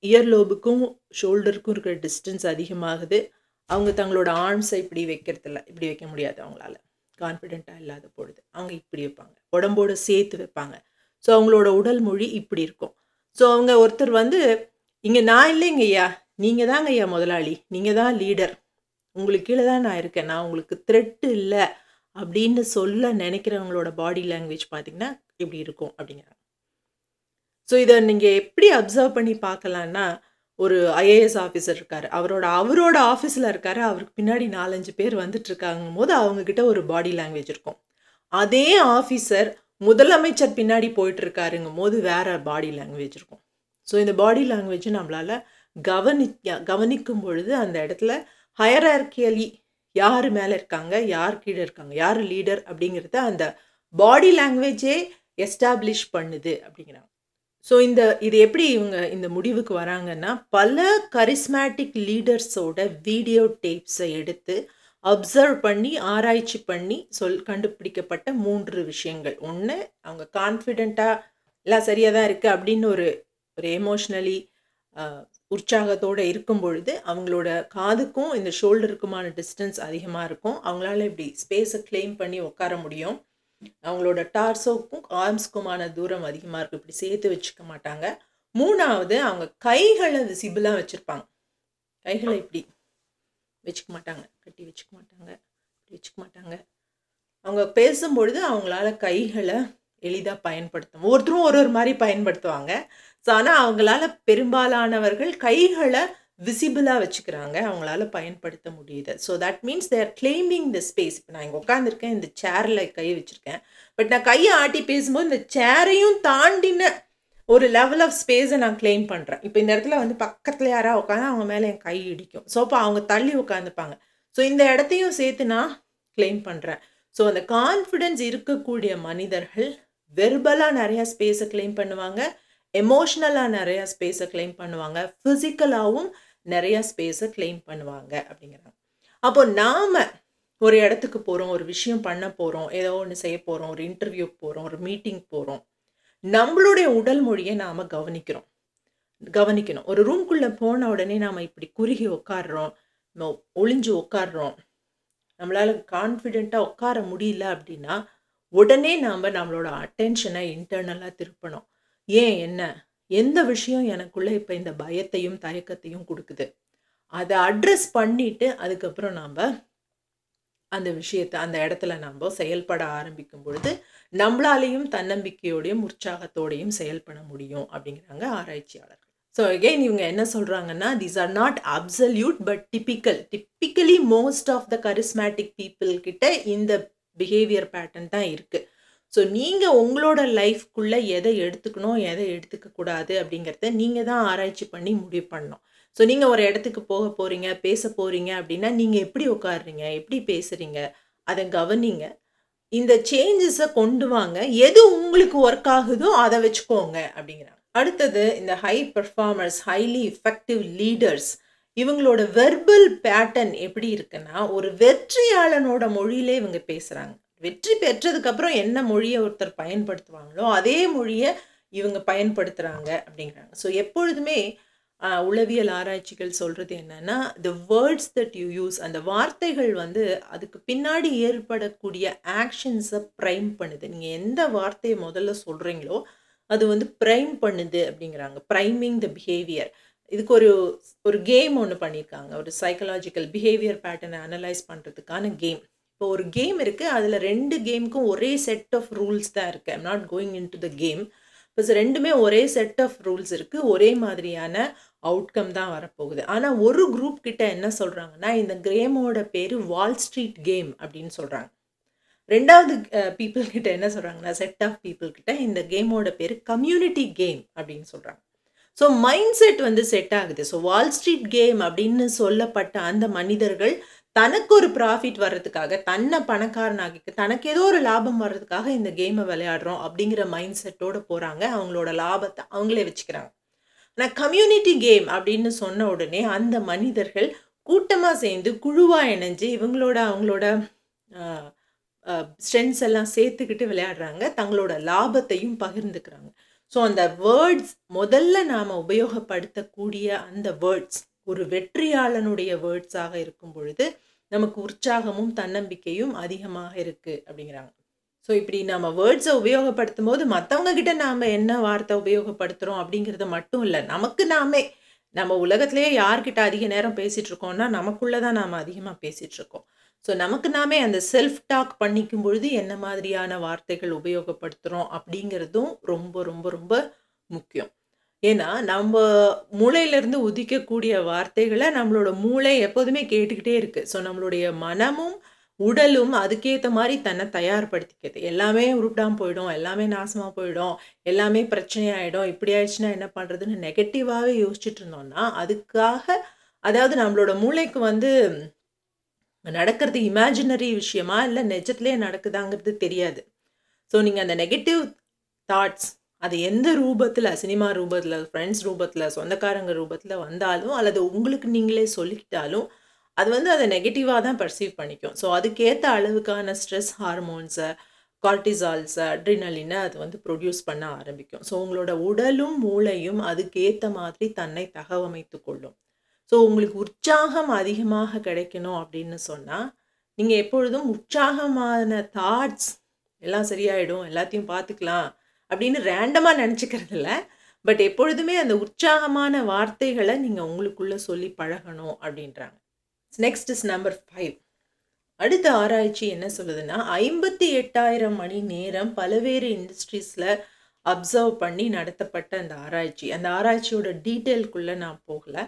இயர் லோபுக்கும் ஷோல்டருக்கும் இருக்கிற டிஸ்டன்ஸ் அதிகமாகுது. அவங்க தங்களோட ஆர்ம்ஸை இப்படி வைக்கிறதில்ல, இப்படி வைக்க முடியாது அவங்களால, கான்ஃபிடென்ட்டாக இல்லாத பொழுது அவங்க இப்படி வைப்பாங்க, உடம்போடு சேர்த்து வைப்பாங்க. ஸோ அவங்களோட உடல் மொழி இப்படி இருக்கும். ஸோ அவங்க ஒருத்தர் வந்து, இங்கே நான் இல்லைங்க ஐயா, நீங்கள் தாங்க ஐயா முதலாளி, நீங்கள் தான் லீடர், உங்களுக்கு கீழே தான் நான் இருக்கேன், நான் உங்களுக்கு த்ரெட் இல்லை அப்படின்னு சொல்ல நினைக்கிறவங்களோட பாடி லாங்குவேஜ் பார்த்திங்கன்னா இப்படி இருக்கும் அப்படிங்கிறாங்க. ஸோ இதை நீங்கள் எப்படி அப்சர்வ் பண்ணி பார்க்கலான்னா, ஒரு ஐஏஎஸ் ஆஃபீஸர் இருக்கார், அவரோட ஆஃபீஸில் இருக்கார், அவருக்கு பின்னாடி 4-5 பேர் வந்துட்டுருக்காங்கும் போது அவங்கக்கிட்ட ஒரு பாடி லாங்குவேஜ் இருக்கும். அதே ஆஃபீஸர் முதலமைச்சர் பின்னாடி போயிட்டுருக்காருங்கும் போது வேறு பாடி லாங்குவேஜ் இருக்கும். ஸோ இந்த பாடி லாங்குவேஜை நம்மளால் கவனிக்கும் பொழுது அந்த இடத்துல ஹையரார்கியலி யார் மேலே இருக்காங்க, யார் கீழே இருக்காங்க, யார் லீடர் அப்படிங்கிறத அந்த பாடி லாங்குவேஜே எஸ்டாப்ளிஷ் பண்ணுது அப்படிங்கிறாங்க. ஸோ இது எப்படி இவங்க இந்த முடிவுக்கு வராங்கன்னா, பல கரிஸ்மேட்டிக் லீடர்ஸோட வீடியோ டேப்ஸை எடுத்து அப்சர்வ் பண்ணி ஆராய்ச்சி பண்ணி கண்டுபிடிக்கப்பட்ட 3 விஷயங்கள். ஒன்று, அவங்க கான்ஃபிடெண்ட்டாக எல்லாம் சரியாக தான் இருக்குது அப்படின்னு ஒரு எமோஷ்னலி உற்சாகத்தோடு இருக்கும் பொழுது அவங்களோட காதுக்கும் இந்த ஷோல்டருக்குமான டிஸ்டன்ஸ் அதிகமாக இருக்கும். அவங்களால இப்படி ஸ்பேஸை கிளைம் பண்ணி உட்கார முடியும். அவங்களோட டார்சோக்கும் ஆர்ம்ஸ்க்குமான தூரம் அதிகமாக இருக்கும், இப்படி சேர்த்து வச்சுக்க மாட்டாங்க. 3வது, அவங்க கைகளை விசிபிளாக வச்சுருப்பாங்க. கைகளை இப்படி வச்சுக்க மாட்டாங்க, கட்டி வச்சுக்க மாட்டாங்க, வச்சுக்க மாட்டாங்க. அவங்க பேசும்பொழுது அவங்களால கைகளை எளிதாக பயன்படுத்தும். ஒவ்வொருத்தரும் ஒரு ஒரு மாதிரி பயன்படுத்துவாங்க. ஸோ ஆனால் அவங்களால பெரும்பாலானவர்கள் கைகளை விசிபிளாக வச்சுக்கிறாங்க, அவங்களால பயன்படுத்த முடியுது. So that means they're claiming the space. இப்போ நான் இங்கே உட்காந்துருக்கேன், இந்த சேரில் கை வச்சுருக்கேன். பட் நான் கையை ஆட்டி பேசும்போது இந்த சேரையும் தாண்டின ஒரு லெவல் ஆஃப் ஸ்பேஸை நான் கிளைம் பண்ணுறேன். இப்போ இந்த இடத்துல வந்து பக்கத்தில் யாராவது உட்காந்து அவங்க மேலே என் கை இடிக்கும். ஸோ அப்போ அவங்க தள்ளி உட்காந்துப்பாங்க. ஸோ இந்த இடத்தையும் சேர்த்து நான் கிளைம் பண்ணுறேன். ஸோ அந்த கான்ஃபிடென்ஸ் இருக்கக்கூடிய மனிதர்கள் வெர்பலாக நிறையா ஸ்பேஸை கிளைம் பண்ணுவாங்க, எமோஷ்னலாக நிறையா ஸ்பேஸை கிளைம் பண்ணுவாங்க, ஃபிசிக்கலாகவும் நிறையா ஸ்பேஸை கிளைம் பண்ணுவாங்க அப்படிங்கிறாங்க. அப்போ நாம் ஒரு இடத்துக்கு போகிறோம், ஒரு விஷயம் பண்ண போகிறோம், ஏதோ ஒன்று செய்ய போகிறோம், ஒரு இன்டர்வியூக்கு போகிறோம், ஒரு மீட்டிங் போகிறோம், நம்மளுடைய உடல் மொழியை நாம் கவனிக்கணும். ஒரு ரூம்குள்ளே போன உடனே நாம் இப்படி குறுகி உட்காடுறோம், ஒளிஞ்சு உட்காடுறோம், நம்மளால் கான்ஃபிடெண்ட்டாக உட்கார முடியல அப்படின்னா உடனே நாம் நம்மளோட அட்டென்ஷனை இன்டர்னலாக திருப்பணும். ஏன், எந்த விஷயம் எனக்குள்ளே இப்போ இந்த பயத்தையும் தயக்கத்தையும் கொடுக்குது, அதை அட்ரஸ் பண்ணிவிட்டு அதுக்கப்புறம் நாம் அந்த விஷயத்தை அந்த இடத்துல நம்ம செயல்பட ஆரம்பிக்கும் பொழுது நம்மளாலையும் தன்னம்பிக்கையோடையும் உற்சாகத்தோடையும் செயல்பட முடியும் அப்படிங்கிறாங்க ஆராய்ச்சியாளர்கள். ஸோ அகெயின் இவங்க என்ன சொல்கிறாங்கன்னா, these are not absolute but typically most of the charismatic people கிட்ட இந்த பிஹேவியர் பேட்டர்ன் தான் இருக்குது. ஸோ நீங்கள் உங்களோட லைஃப்குள்ளே எதை எடுத்துக்கணும், எதை எடுத்துக்கக்கூடாது அப்படிங்கிறத நீங்கள் தான் ஆராய்ச்சி பண்ணி முடிவு பண்ணணும். ஸோ நீங்கள் ஒரு இடத்துக்கு போக போகிறீங்க, பேச போகிறீங்க அப்படின்னா நீங்கள் எப்படி உட்காடுறீங்க, எப்படி பேசுகிறீங்க, அதை கவனிங்க. இந்த சேஞ்சஸை கொண்டு வாங்க, எது உங்களுக்கு ஒர்க் ஆகுதோ அதை வச்சுக்கோங்க அப்படிங்கிறாங்க. அடுத்தது இந்த high performers, highly effective leaders, இவங்களோட வெர்பல் பேட்டர்ன் எப்படி இருக்குன்னா, ஒரு வெற்றியாளனோட மொழியிலே இவங்க பேசுகிறாங்க. வெற்றி பெற்றதுக்கப்புறம் என்ன மொழியை ஒருத்தர் பயன்படுத்துவாங்களோ அதே மொழியை இவங்க பயன்படுத்துகிறாங்க அப்படிங்கிறாங்க. ஸோ எப்பொழுதுமே உளவியல் ஆராய்ச்சிகள் சொல்கிறது என்னென்னா, the words that you use, அந்த வார்த்தைகள் வந்து அதுக்கு பின்னாடி ஏற்படக்கூடிய ஆக்ஷன்ஸை ப்ரைம் பண்ணுது. நீங்கள் எந்த வார்த்தையை முதல்ல சொல்கிறீங்களோ அது வந்து ப்ரைம் பண்ணுது அப்படிங்கிறாங்க. ப்ரைமிங் த பிஹேவியர். இதுக்கு ஒரு கேம் ஒன்று பண்ணியிருக்காங்க, ஒரு சைக்கலாஜிக்கல் பிஹேவியர் பேட்டர்னை அனலைஸ் பண்ணுறதுக்கான கேம். இப்போ ஒரு கேம் இருக்குது, அதில் 2 கேமுக்கும் ஒரே செட் ஆஃப் ரூல்ஸ் தான் இருக்குது. I'm not going in to the game. இப்போ ரெண்டுமே ஒரே செட் ஆஃப் ரூல்ஸ் இருக்குது, ஒரே மாதிரியான அவுட்கம் தான் வரப்போகுது. ஆனால் ஒரு குரூப் கிட்ட என்ன சொல்கிறாங்கன்னா, இந்த கேமோட பேர் வால் ஸ்ட்ரீட் கேம் அப்படின்னு சொல்கிறாங்க. ரெண்டாவது பீப்புள் கிட்ட என்ன சொல்கிறாங்கன்னா, செட் ஆஃப் பீப்புள் கிட்ட இந்த கேமோட பேர் கம்யூனிட்டி கேம் அப்படின்னு சொல்கிறாங்க. ஸோ மைண்ட் செட் வந்து செட் ஆகுது. ஸோ வால் ஸ்ட்ரீட் கேம் அப்படின்னு சொல்லப்பட்ட அந்த மனிதர்கள் தனக்கு ஒரு ப்ராஃபிட் வர்றதுக்காக, தன்னை பணக்காரனாகிக்க, தனக்கு ஏதோ ஒரு லாபம் வர்றதுக்காக இந்த கேமை விளையாடுறோம் அப்படிங்கிற மைண்ட் செட்டோடு போகிறாங்க. அவங்களோட லாபத்தை அவங்களே வச்சுக்கிறாங்க. ஆனால் கம்யூனிட்டி கேம் அப்படின்னு சொன்ன உடனே அந்த மனிதர்கள் கூட்டமாக சேர்ந்து குழுவாக இணைஞ்சு அவங்களோட ஸ்ட்ரென்த்ஸ் எல்லாம் சேர்த்துக்கிட்டு விளையாடுறாங்க, தங்களோட லாபத்தையும் பகிர்ந்துக்கிறாங்க. ஸோ அந்த வேர்ட்ஸ் முதல்ல நாம் உபயோகப்படுத்தக்கூடிய அந்த வேர்ட்ஸ் ஒரு வெற்றியாளனுடைய வேர்ட்ஸாக இருக்கும் பொழுது நமக்கு உற்சாகமும் தன்னம்பிக்கையும் அதிகமாக இருக்குது அப்படிங்கிறாங்க. ஸோ இப்படி நம்ம வேர்ட்ஸை உபயோகப்படுத்தும் போது மற்றவங்க கிட்ட நாம் என்ன வார்த்தை உபயோகப்படுத்துகிறோம் அப்படிங்கிறத மட்டும் இல்லை, நமக்கு நம்ம உலகத்திலேயே யார்கிட்ட அதிக நேரம் பேசிகிட்டு இருக்கோம்னா நமக்குள்ளே தான் நாம் அதிகமாக பேசிகிட்டு இருக்கோம். ஸோ நமக்கு நாமே அந்த செல்ஃப் டாக் பண்ணிக்கும் பொழுது என்ன மாதிரியான வார்த்தைகள் உபயோகப்படுத்துகிறோம் அப்படிங்கிறதும் ரொம்ப ரொம்ப ரொம்ப முக்கியம். ஏன்னா நம்ம மூளையிலேருந்து உதிக்கக்கூடிய வார்த்தைகளை நம்மளோட மூளை எப்போதுமே கேட்டுக்கிட்டே இருக்குது. ஸோ நம்மளுடைய மனமும் உடலும் அதுக்கேற்ற மாதிரி தன்னை தயார்படுத்திக்கிறது. எல்லாமே உருப்பிடாமல் போயிடும், எல்லாமே நாசமாக போயிடும், எல்லாமே பிரச்சனையாயிடும், இப்படி ஆயிடுச்சுன்னா என்ன பண்ணுறதுன்னு நெகட்டிவாகவே யோசிச்சுட்டு இருந்தோம்னா அதுக்காக, அதாவது நம்மளோட மூளைக்கு வந்து நடக்கிறது இமேஜினரி விஷயமா இல்லை நிஜத்திலே நடக்குதாங்கிறது தெரியாது. ஸோ நீங்கள் அந்த நெகட்டிவ் தாட்ஸ் அது எந்த ரூபத்தில், சினிமா ரூபத்தில், ஃப்ரெண்ட்ஸ் ரூபத்தில், சொந்தக்காரங்க ரூபத்தில் வந்தாலும் அல்லது உங்களுக்கு நீங்களே சொல்லிக்கிட்டாலும் அது வந்து அதை நெகட்டிவாக தான் பர்சீவ் பண்ணிக்கும். ஸோ அதுக்கேற்ற அளவுக்கான ஸ்ட்ரெஸ் ஹார்மோன்ஸை, கார்டிசால்ஸை, அட்ரினலினை அது வந்து ப்ரொடியூஸ் பண்ண ஆரம்பிக்கும். ஸோ உங்களோட உடலும் மூளையும் அதுக்கேற்ற மாதிரி தன்னை தகவமைத்து கொள்ளும். ஸோ உங்களுக்கு உற்சாகம் அதிகமாக கிடைக்கணும் அப்படின்னு சொன்னால் நீங்கள் எப்பொழுதும் உற்சாகமான தாட்ஸ் எல்லாம் சரியாயிடும், எல்லாத்தையும் பார்த்துக்கலாம் அப்படின்னு ரேண்டமாக நினச்சிக்கிறது இல்லை. பட் எப்பொழுதுமே அந்த உற்சாகமான வார்த்தைகளை நீங்கள் உங்களுக்குள்ளே சொல்லி பழகணும் அப்படின்றாங்க. Next is number 5. அடுத்த ஆராய்ச்சி என்ன சொல்லுதுன்னா 58,000 மணி நேரம் பல்வேறு இண்டஸ்ட்ரீஸில் அப்சர்வ் பண்ணி நடத்தப்பட்ட அந்த ஆராய்ச்சியோட டீட்டெயிலுக்குள்ளே நான் போகலை.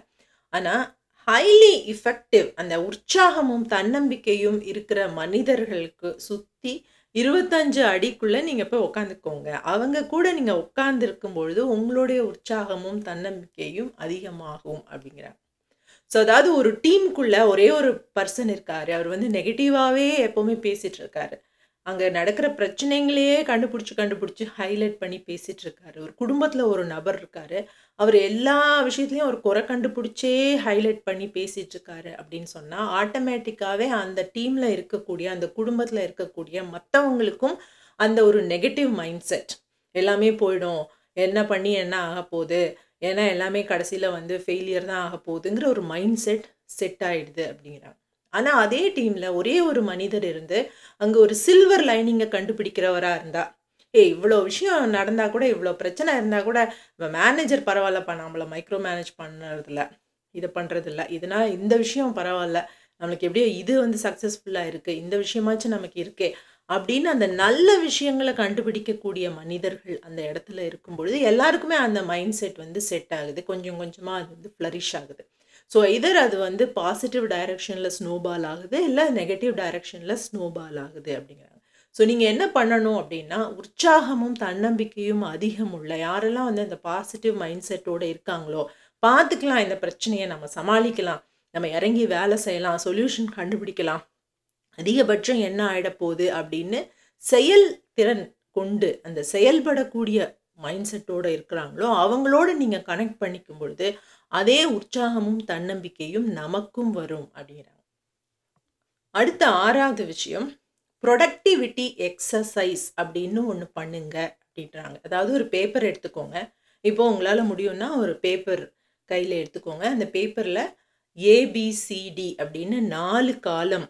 ஆனால் ஹைலி இஃபெக்டிவ் அந்த உற்சாகமும் தன்னம்பிக்கையும் இருக்கிற மனிதர்களுக்கு சுற்றி 25 அடிக்குள்ளே நீங்கள் போய் உட்காந்துக்கோங்க. அவங்க கூட நீங்கள் உட்கார்ந்துருக்கும் பொழுது உங்களுடைய உற்சாகமும் தன்னம்பிக்கையும் அதிகமாகும் அப்படிங்கிறாங்க. ஸோ அதாவது ஒரு டீமுக்குள்ளே ஒரே ஒரு பர்சன் இருக்கார், அவர் வந்து நெகட்டிவாகவே எப்போவுமே பேசிகிட்டு இருக்காரு. அங்கே நடக்கிற பிரச்சனைகளையே கண்டுபிடிச்சி ஹைலைட் பண்ணி பேசிகிட்டு இருக்காரு. ஒரு குடும்பத்தில் ஒரு நபர் இருக்கார், அவர் எல்லா விஷயத்துலையும் ஒரு குறை கண்டுபிடிச்சே ஹைலைட் பண்ணி பேசிகிட்டு இருக்காரு அப்படின்னு சொன்னால் ஆட்டோமேட்டிக்காகவே அந்த டீமில் இருக்கக்கூடிய அந்த குடும்பத்தில் இருக்கக்கூடிய மற்றவங்களுக்கும் அந்த ஒரு நெகட்டிவ் மைண்ட் செட் எல்லாமே போயிடும். என்ன பண்ணி என்ன ஆக போகுது, ஏன்னா எல்லாமே கடைசியில் வந்து ஃபெயிலியர் தான் ஆக போகுதுங்கிற ஒரு மைண்ட் செட் ஆகிடுது அப்படிங்கிறாங்க. ஆனால் அதே டீமில் ஒரே ஒரு மனிதர் இருந்து அங்கே ஒரு சில்வர் லைனிங்கை கண்டுபிடிக்கிறவராக இருந்தால், இவ்வளோ விஷயம் நடந்தால் கூட, இவ்வளோ பிரச்சனை இருந்தால் கூட மேனேஜர் பரவாயில்லப்பா, நம்மளை மைக்ரோ மேனேஜ் பண்ணுறதில்ல, இதை பண்ணுறதில்ல, இதனால் இந்த விஷயம் பரவாயில்ல, நம்மளுக்கு எப்படியோ இது வந்து சக்ஸஸ்ஃபுல்லாக இருக்குது, இந்த விஷயமாச்சும் நமக்கு இருக்கே அப்படின்னு அந்த நல்ல விஷயங்களை கண்டுபிடிக்கக்கூடிய மனிதர்கள் அந்த இடத்துல இருக்கும் பொழுது எல்லாருக்குமே அந்த மைண்ட் செட் வந்து செட் ஆகுது. கொஞ்சம் கொஞ்சமாக அது வந்து ஃப்ளரிஷ் ஆகுது. ஸோ இதர் அது வந்து பாசிட்டிவ் டைரக்ஷனில் ஸ்னோபால் ஆகுது, இல்லை நெகட்டிவ் டைரக்ஷனில் ஸ்னோபால் ஆகுது அப்படிங்கிறாங்க. ஸோ நீங்கள் என்ன பண்ணணும் அப்படின்னா, உற்சாகமும் தன்னம்பிக்கையும் அதிகம் உள்ள யாரெல்லாம் வந்து அந்த பாசிட்டிவ் மைண்ட் செட்டோடு இருக்காங்களோ, பார்த்துக்கலாம், இந்த பிரச்சனையை நம்ம சமாளிக்கலாம், நம்ம இறங்கி வேலை செய்யலாம், சொல்யூஷன் கண்டுபிடிக்கலாம், அதிகபட்சம் என்ன ஆகிடப்போகுது அப்படின்னு செயல் திறன் கொண்டு அந்த செயல்படக்கூடிய மைண்ட் செட்டோடு இருக்கிறாங்களோ அவங்களோட நீங்கள் கனெக்ட் பண்ணிக்கும் பொழுது அதே உற்சாகமும் தன்னம்பிக்கையும் நமக்கும் வரும் அப்படிங்கிறாங்க. அடுத்த 6வது விஷயம், ப்ரொடக்டிவிட்டி எக்ஸசைஸ் அப்படின்னு ஒன்று பண்ணுங்க அப்படின்றாங்க. அதாவது ஒரு பேப்பர் எடுத்துக்கோங்க. இப்போ உங்களால் முடியும்னா ஒரு பேப்பர் கையில் எடுத்துக்கோங்க. அந்த பேப்பரில் ABCD அப்படின்னு 4 காலம்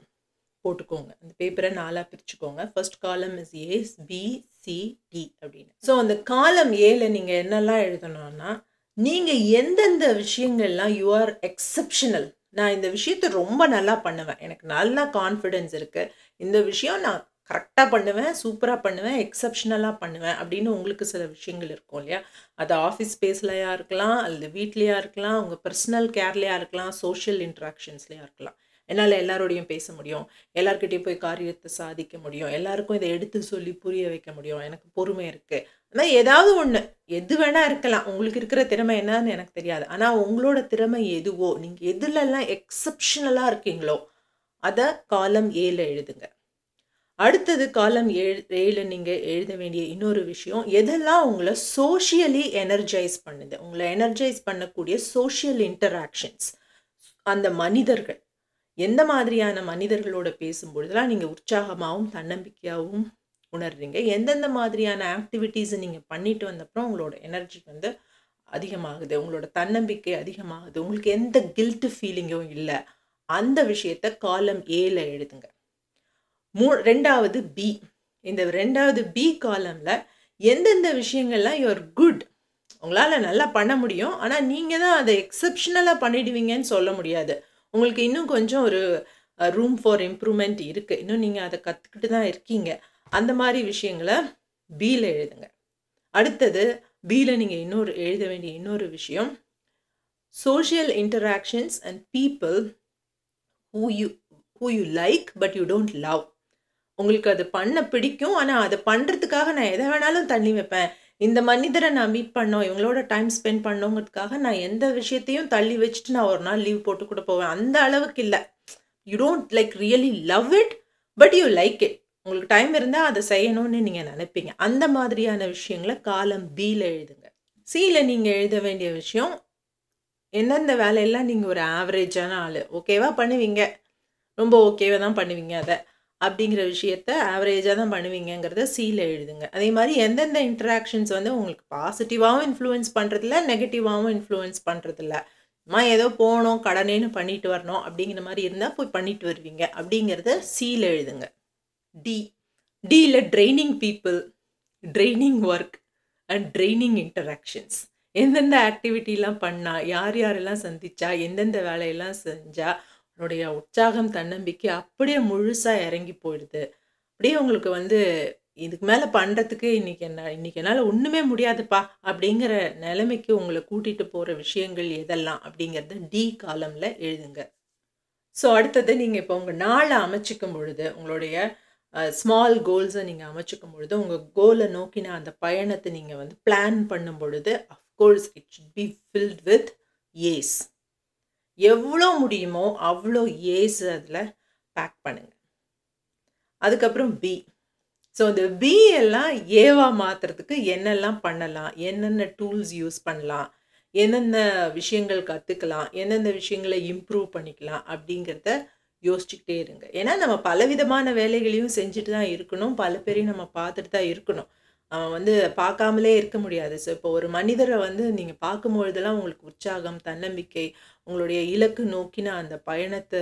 போட்டுக்கோங்க. அந்த பேப்பரை 4ஆக பிரிச்சுக்கோங்க. ஃபர்ஸ்ட் காலம் இஸ் ABCD அப்படின்னு. ஸோ அந்த காலம் ஏல நீங்கள் என்னெல்லாம் எழுதணும்னா, நீங்கள் எந்தெந்த விஷயங்கள்லாம் யூ ஆர் எக்ஸப்ஷனல், நான் இந்த விஷயத்தை ரொம்ப நல்லா பண்ணுவேன், எனக்கு நல்லா கான்ஃபிடென்ஸ் இருக்குது, இந்த விஷயம் நான் கரெக்டாக பண்ணுவேன், சூப்பராக பண்ணுவேன், எக்ஸப்ஷனலாக பண்ணுவேன் அப்படின்னு உங்களுக்கு சில விஷயங்கள் இருக்கும் இல்லையா? அது ஆஃபீஸ் ஸ்பேஸ்லையா இருக்கலாம், அல்லது வீட்லேயா இருக்கலாம், உங்கள் பர்சனல் கேர்லையாக இருக்கலாம், சோஷியல் இன்ட்ராக்ஷன்ஸ்லையா இருக்கலாம். என்னால் எல்லாரோடையும் பேச முடியும், எல்லாருக்கிட்டையும் போய் காரியத்தை சாதிக்க முடியும், எல்லாருக்கும் இதை எடுத்து சொல்லி புரிய வைக்க முடியும், எனக்கு பொறுமை இருக்குது. ஆனால் ஏதாவது ஒன்று, எது வேணால் இருக்கலாம், உங்களுக்கு இருக்கிற திறமை என்னன்னு எனக்கு தெரியாது, ஆனால் உங்களோட திறமை எதுவோ, நீங்கள் எதுலெல்லாம் எக்ஸப்ஷனலாக இருக்கீங்களோ அதை காலம் ஏல எழுதுங்க. அடுத்தது காலம் 7 நீங்கள் எழுத வேண்டிய இன்னொரு விஷயம், எதெல்லாம் உங்களை சோஷியலி எனர்ஜைஸ் பண்ணுது, உங்களை எனர்ஜைஸ் பண்ணக்கூடிய சோஷியல் இன்டராக்ஷன்ஸ், அந்த மனிதர்கள் எந்த மாதிரியான மனிதர்களோட பேசும்பொழுதுலாம் நீங்கள் உற்சாகமாகவும் தன்னம்பிக்கையாகவும் உணர்றீங்க, எந்தெந்த மாதிரியான ஆக்டிவிட்டீஸை நீங்கள் பண்ணிட்டு வந்தப்புறம் உங்களோட எனர்ஜி வந்து அதிகமாகுது, உங்களோட தன்னம்பிக்கை அதிகமாகுது, உங்களுக்கு எந்த கில்ட்டு ஃபீலிங்கும் இல்லை, அந்த விஷயத்தை காலம் ஏல எழுதுங்க. 2வது பி, இந்த 2வது பி காலமில் எந்தெந்த விஷயங்கள்லாம் யூஆர் குட், உங்களால் நல்லா பண்ண முடியும், ஆனால் நீங்கள் தான் அதை எக்ஸப்ஷனலாக பண்ணிடுவீங்கன்னு சொல்ல முடியாது, உங்களுக்கு இன்னும் கொஞ்சம் ஒரு ரூம் ஃபார் இம்ப்ரூவ்மெண்ட் இருக்குது, இன்னும் நீங்கள் அதை கற்றுக்கிட்டு தான் இருக்கீங்க, அந்த மாதிரி விஷயங்களை பியில் எழுதுங்க. அடுத்தது பியில் நீங்கள் எழுத வேண்டிய இன்னொரு விஷயம், social interactions and people who you like but you don't love. உங்களுக்கு அது பண்ண பிடிக்கும், ஆனால் அதை பண்ணுறதுக்காக நான் எதை வேணாலும் தள்ளி வைப்பேன், இந்த மனிதரை நான் மீட் பண்ணோம், இவங்களோட டைம் ஸ்பெண்ட் பண்ணோங்கிறதுக்காக நான் எந்த விஷயத்தையும் தள்ளி வச்சுட்டு நான் ஒரு நாள் லீவ் போட்டு கூட போவேன், அந்த அளவுக்கு இல்லை. You don't like really love it but you like it, உங்களுக்கு டைம் இருந்தால் அதை செய்யணும்னு நீங்கள் நினைப்பீங்க, அந்த மாதிரியான விஷயங்களை காலம் பியில் எழுதுங்க. சியில் நீங்கள் எழுத வேண்டிய விஷயம், எந்தெந்த வேலையெல்லாம் நீங்கள் ஒரு ஆவரேஜான ஆள், ஓகேவா பண்ணுவீங்க, ரொம்ப ஓகேவாக தான் பண்ணுவீங்க, அதை அப்படிங்கிற விஷயத்த ஆவரேஜாக தான் பண்ணுவீங்கிறத சியில் எழுதுங்க. அதே மாதிரி எந்தெந்த இன்ட்ராக்ஷன்ஸ் வந்து உங்களுக்கு பாசிட்டிவாகவும் இன்ஃப்ளூயன்ஸ் பண்ணுறதில்ல, நெகட்டிவாகவும் இன்ஃப்ளூயன்ஸ் பண்ணுறதில்ல, ஏதோ போகணும் கடனேன்னு பண்ணிட்டு வரணும் அப்படிங்கிற மாதிரி இருந்தால் போய் பண்ணிட்டு வருவீங்க அப்படிங்கிறத சியில் எழுதுங்க. டியில் training people, training work and training interactions, எந்தெந்த ஆக்டிவிட்டிலாம் பண்ணால், யார் யாரெல்லாம் சந்திச்சா, எந்தெந்த வேலையெல்லாம் செஞ்சால் உங்களுடைய உற்சாகம், தன்னம்பிக்கை அப்படியே முழுசா இறங்கி போயிடுது. அப்படியே உங்களுக்கு வந்து இதுக்கு மேல பண்றதுக்கு இன்னைக்கு என்னால ஒண்ணுமே முடியாதுப்பா அப்படிங்கிற நிலைமைக்கு உங்கள கூட்டிட்டு போற விஷயங்கள் எதெல்லாம் அப்படிங்கிறத டி காலம்ல எழுதுங்க. ஸோ அடுத்தது நீங்க இப்போ உங்க நாள அமைச்சுக்கும் பொழுது, உங்களுடைய ஸ்மால் கோல்ஸ நீங்க அமைச்சுக்கும் பொழுது, உங்க கோல நோக்கின அந்த பயணத்த நீங்க வந்து பிளான் பண்ணும் பொழுது, of course it should be filled with A's. எவ்வளோ முடியுமோ அவ்வளோ ஏஸ் அதில பேக் பண்ணுங்க. அதுக்கப்புறம் பி. ஸோ இந்த பி எல்லாம் ஏவா மாத்துறதுக்கு என்னெல்லாம் பண்ணலாம்? என்னென்ன டூல்ஸ் யூஸ் பண்ணலாம்? என்னென்ன விஷயங்கள் கத்துக்கலாம்? எந்தெந்த விஷயங்கள இம்ப்ரூவ் பண்ணிக்கலாம்? அப்படிங்கிறத யோசிச்சுக்கிட்டே இருங்க. ஏன்னா நம்ம பலவிதமான வேலைகளையும் செஞ்சுட்டு தான் இருக்கணும். பல பேரையும் நம்ம பார்த்துட்டு தான் இருக்கணும். வந்து பார்க்காமலே இருக்க முடியாது. ஸோ இப்போ ஒரு மனிதர வந்து நீங்க பார்க்கும்பொழுதெல்லாம் உங்களுக்கு உற்சாகம், தன்னம்பிக்கை, உங்களுடைய இலக்கு நோக்கின அந்த பயணத்த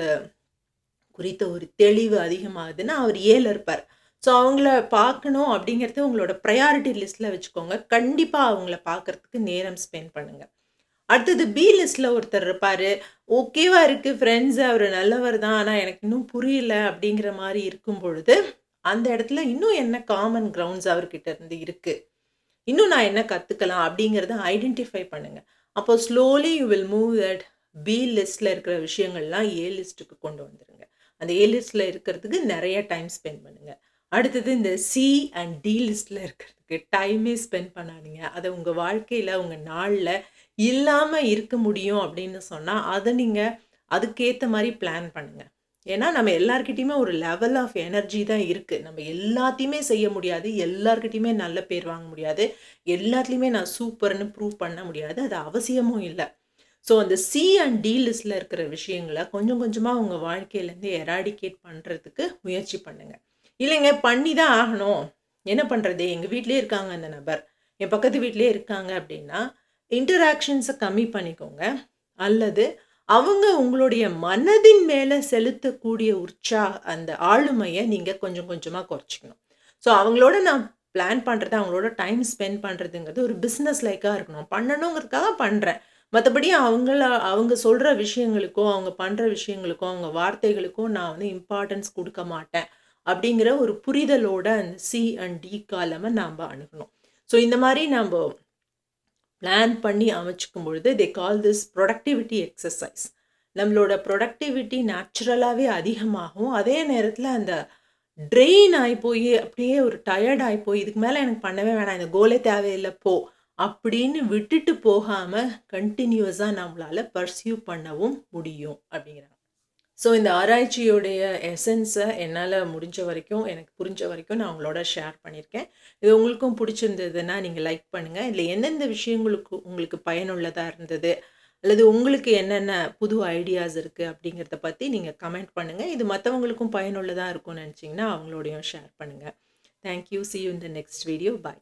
குறித்த ஒரு தெளிவு அதிகமாகுதுன்னா, அவர் ஏல இருப்பார். ஸோ அவங்கள பார்க்கணும் அப்படிங்கிறத உங்களோட ப்ரையாரிட்டி லிஸ்ட்ல வச்சுக்கோங்க. கண்டிப்பா அவங்கள பார்க்கறதுக்கு நேரம் ஸ்பெண்ட் பண்ணுங்க. அடுத்தது பி லிஸ்ட்ல ஒருத்தர் இருப்பாரு. ஓகேவா இருக்கு ஃப்ரெண்ட்ஸ் அவரு நல்லவர் தான். ஆனா எனக்கு இன்னும் புரியல அப்படிங்கிற மாரி இருக்கும் பொழுது, அந்த இடத்துல இன்னும் என்ன காமன் கிரவுண்ட்ஸ் அவர்கிட்ட இருந்து இருக்கு. இன்னும் நான் என்ன கத்துக்கலாம் அப்படிங்கிறத ஐடென்டிஃபை பண்ணுங்க. அப்போ slowly you will move that B லிஸ்ட்ல இருக்கிற விஷயங்கள்லாம் ஏ லிஸ்ட்டுக்கு கொண்டு வந்துருங்க. அந்த ஏ லிஸ்ட்ல இருக்கிறதுக்கு நெறைய டைம் ஸ்பெண்ட் பண்ணுங்க. அடுத்தது இந்த சி அண்ட் டி லிஸ்ட்ல இருக்கிறதுக்கு டைமே ஸ்பெண்ட் பண்ணாதீங்க. அத உங்க வாழ்க்கையில, உங்க நாள்ல இல்லாம இருக்க முடியும் அப்படின்னு சொன்னா, அத நீங்க அதுக்கேத்த மாரி பிளான் பண்ணுங்க. ஏன்னா, நம்ம எல்லார்கிட்டயுமே ஒரு லெவல் ஆஃப் எனர்ஜி தான் இருக்கு. நம்ம எல்லாத்தையுமே செய்ய முடியாது. எல்லார்கிட்டயுமே நல்ல பேர் வாங்க முடியாது. எல்லாத்துலயுமே நான் சூப்பர்ன்னு ப்ரூவ் பண்ண முடியாது. அது அவசியமும் இல்ல. ஸோ, அந்த சி அண்ட் டி லிஸ்ட்ல இருக்கிற விஷயங்கள கொஞ்சம் கொஞ்சமா உங்க வாழ்க்கையிலேருந்து எராடிகேட் பண்றதுக்கு முயற்சி பண்ணுங்க. இல்லைங்க பண்ணி தான் ஆகணும். என்ன பண்றது? எங்க வீட்லயே இருக்காங்க அந்த நபர். என் பக்கத்து வீட்லயே இருக்காங்க அப்படின்னா, இன்டராக்ஷன்ஸ கம்மி பண்ணிக்கோங்க. அல்லது அவங்க உங்களுடைய மனதின் மேல செலுத்தக்கூடிய அந்த ஆளுமைய நீங்க கொஞ்சம் கொஞ்சமா குறைச்சுக்கணும். ஸோ அவங்களோட நான் பிளான் பண்றது, அவங்களோட டைம் ஸ்பெண்ட் பண்றதுங்கிறது ஒரு பிசினஸ் லைக்கா இருக்கணும். பண்ணணுங்கிறதுக்காக பண்றேன். மத்தபடி அவங்க சொல்ற விஷயங்களுக்கோ, அவங்க பண்ற விஷயங்களுக்கோ, அவங்க வார்த்தைகளுக்கோ நான் வந்து இம்பார்ட்டன்ஸ் குடுக்க மாட்டேன். அப்படிங்கிற ஒரு புரிதலோட அந்த சி அண்ட் டி காலம நாம அணுகணும். ஸோ இந்த மாரி நம்ப பிளான் பண்ணி அமைச்சுக்கும் பொழுது தே கால் திஸ் ப்ரொடக்டிவிட்டி எக்ஸர்சைஸ். நம்மளோட ப்ரொடக்டிவிட்டி நேச்சுரலாவே அதிகமாகும். அதே நேரத்துல அந்த ட்ரெயின் ஆயி போயி, அப்படியே ஒரு டயர்ட் ஆயி போய், இதுக்கு மேல எனக்கு பண்ணவே வேணாம். இந்த கோலே தேவையில்ல போ! அப்படின்னு விட்டுட்டு போகாம கன்டினியூஸா நம்மளால பர்ஸ்யூ பண்ணவும் முடியும் அப்படிங்கிறாங்க. ஸோ இந்த ஆராய்ச்சியுடைய எசன்ஸ என்னால முடிஞ்ச வரைக்கும், எனக்கு புரிஞ்ச வரைக்கும் நான் உங்களோட ஷேர் பண்ணியிருக்கேன். இது உங்களுக்கும் பிடிச்சிருந்ததுன்னா, நீங்க லைக் பண்ணுங்க. இதுல எந்தெந்த விஷயங்களுக்கு உங்களுக்கு பயனுள்ளதா இருந்தது, அல்லது உங்களுக்கு என்னென்ன புது ஐடியாஸ் இருக்கு அப்படிங்கிறத பத்தி நீங்க கமெண்ட் பண்ணுங்க. இது மத்தவங்களுக்கும் பயனுள்ளதா இருக்கும்னு நெனச்சீங்கன்னா, அவங்களோடையும் ஷேர் பண்ணுங்க. Thank you. Sea you in the next video. Bye.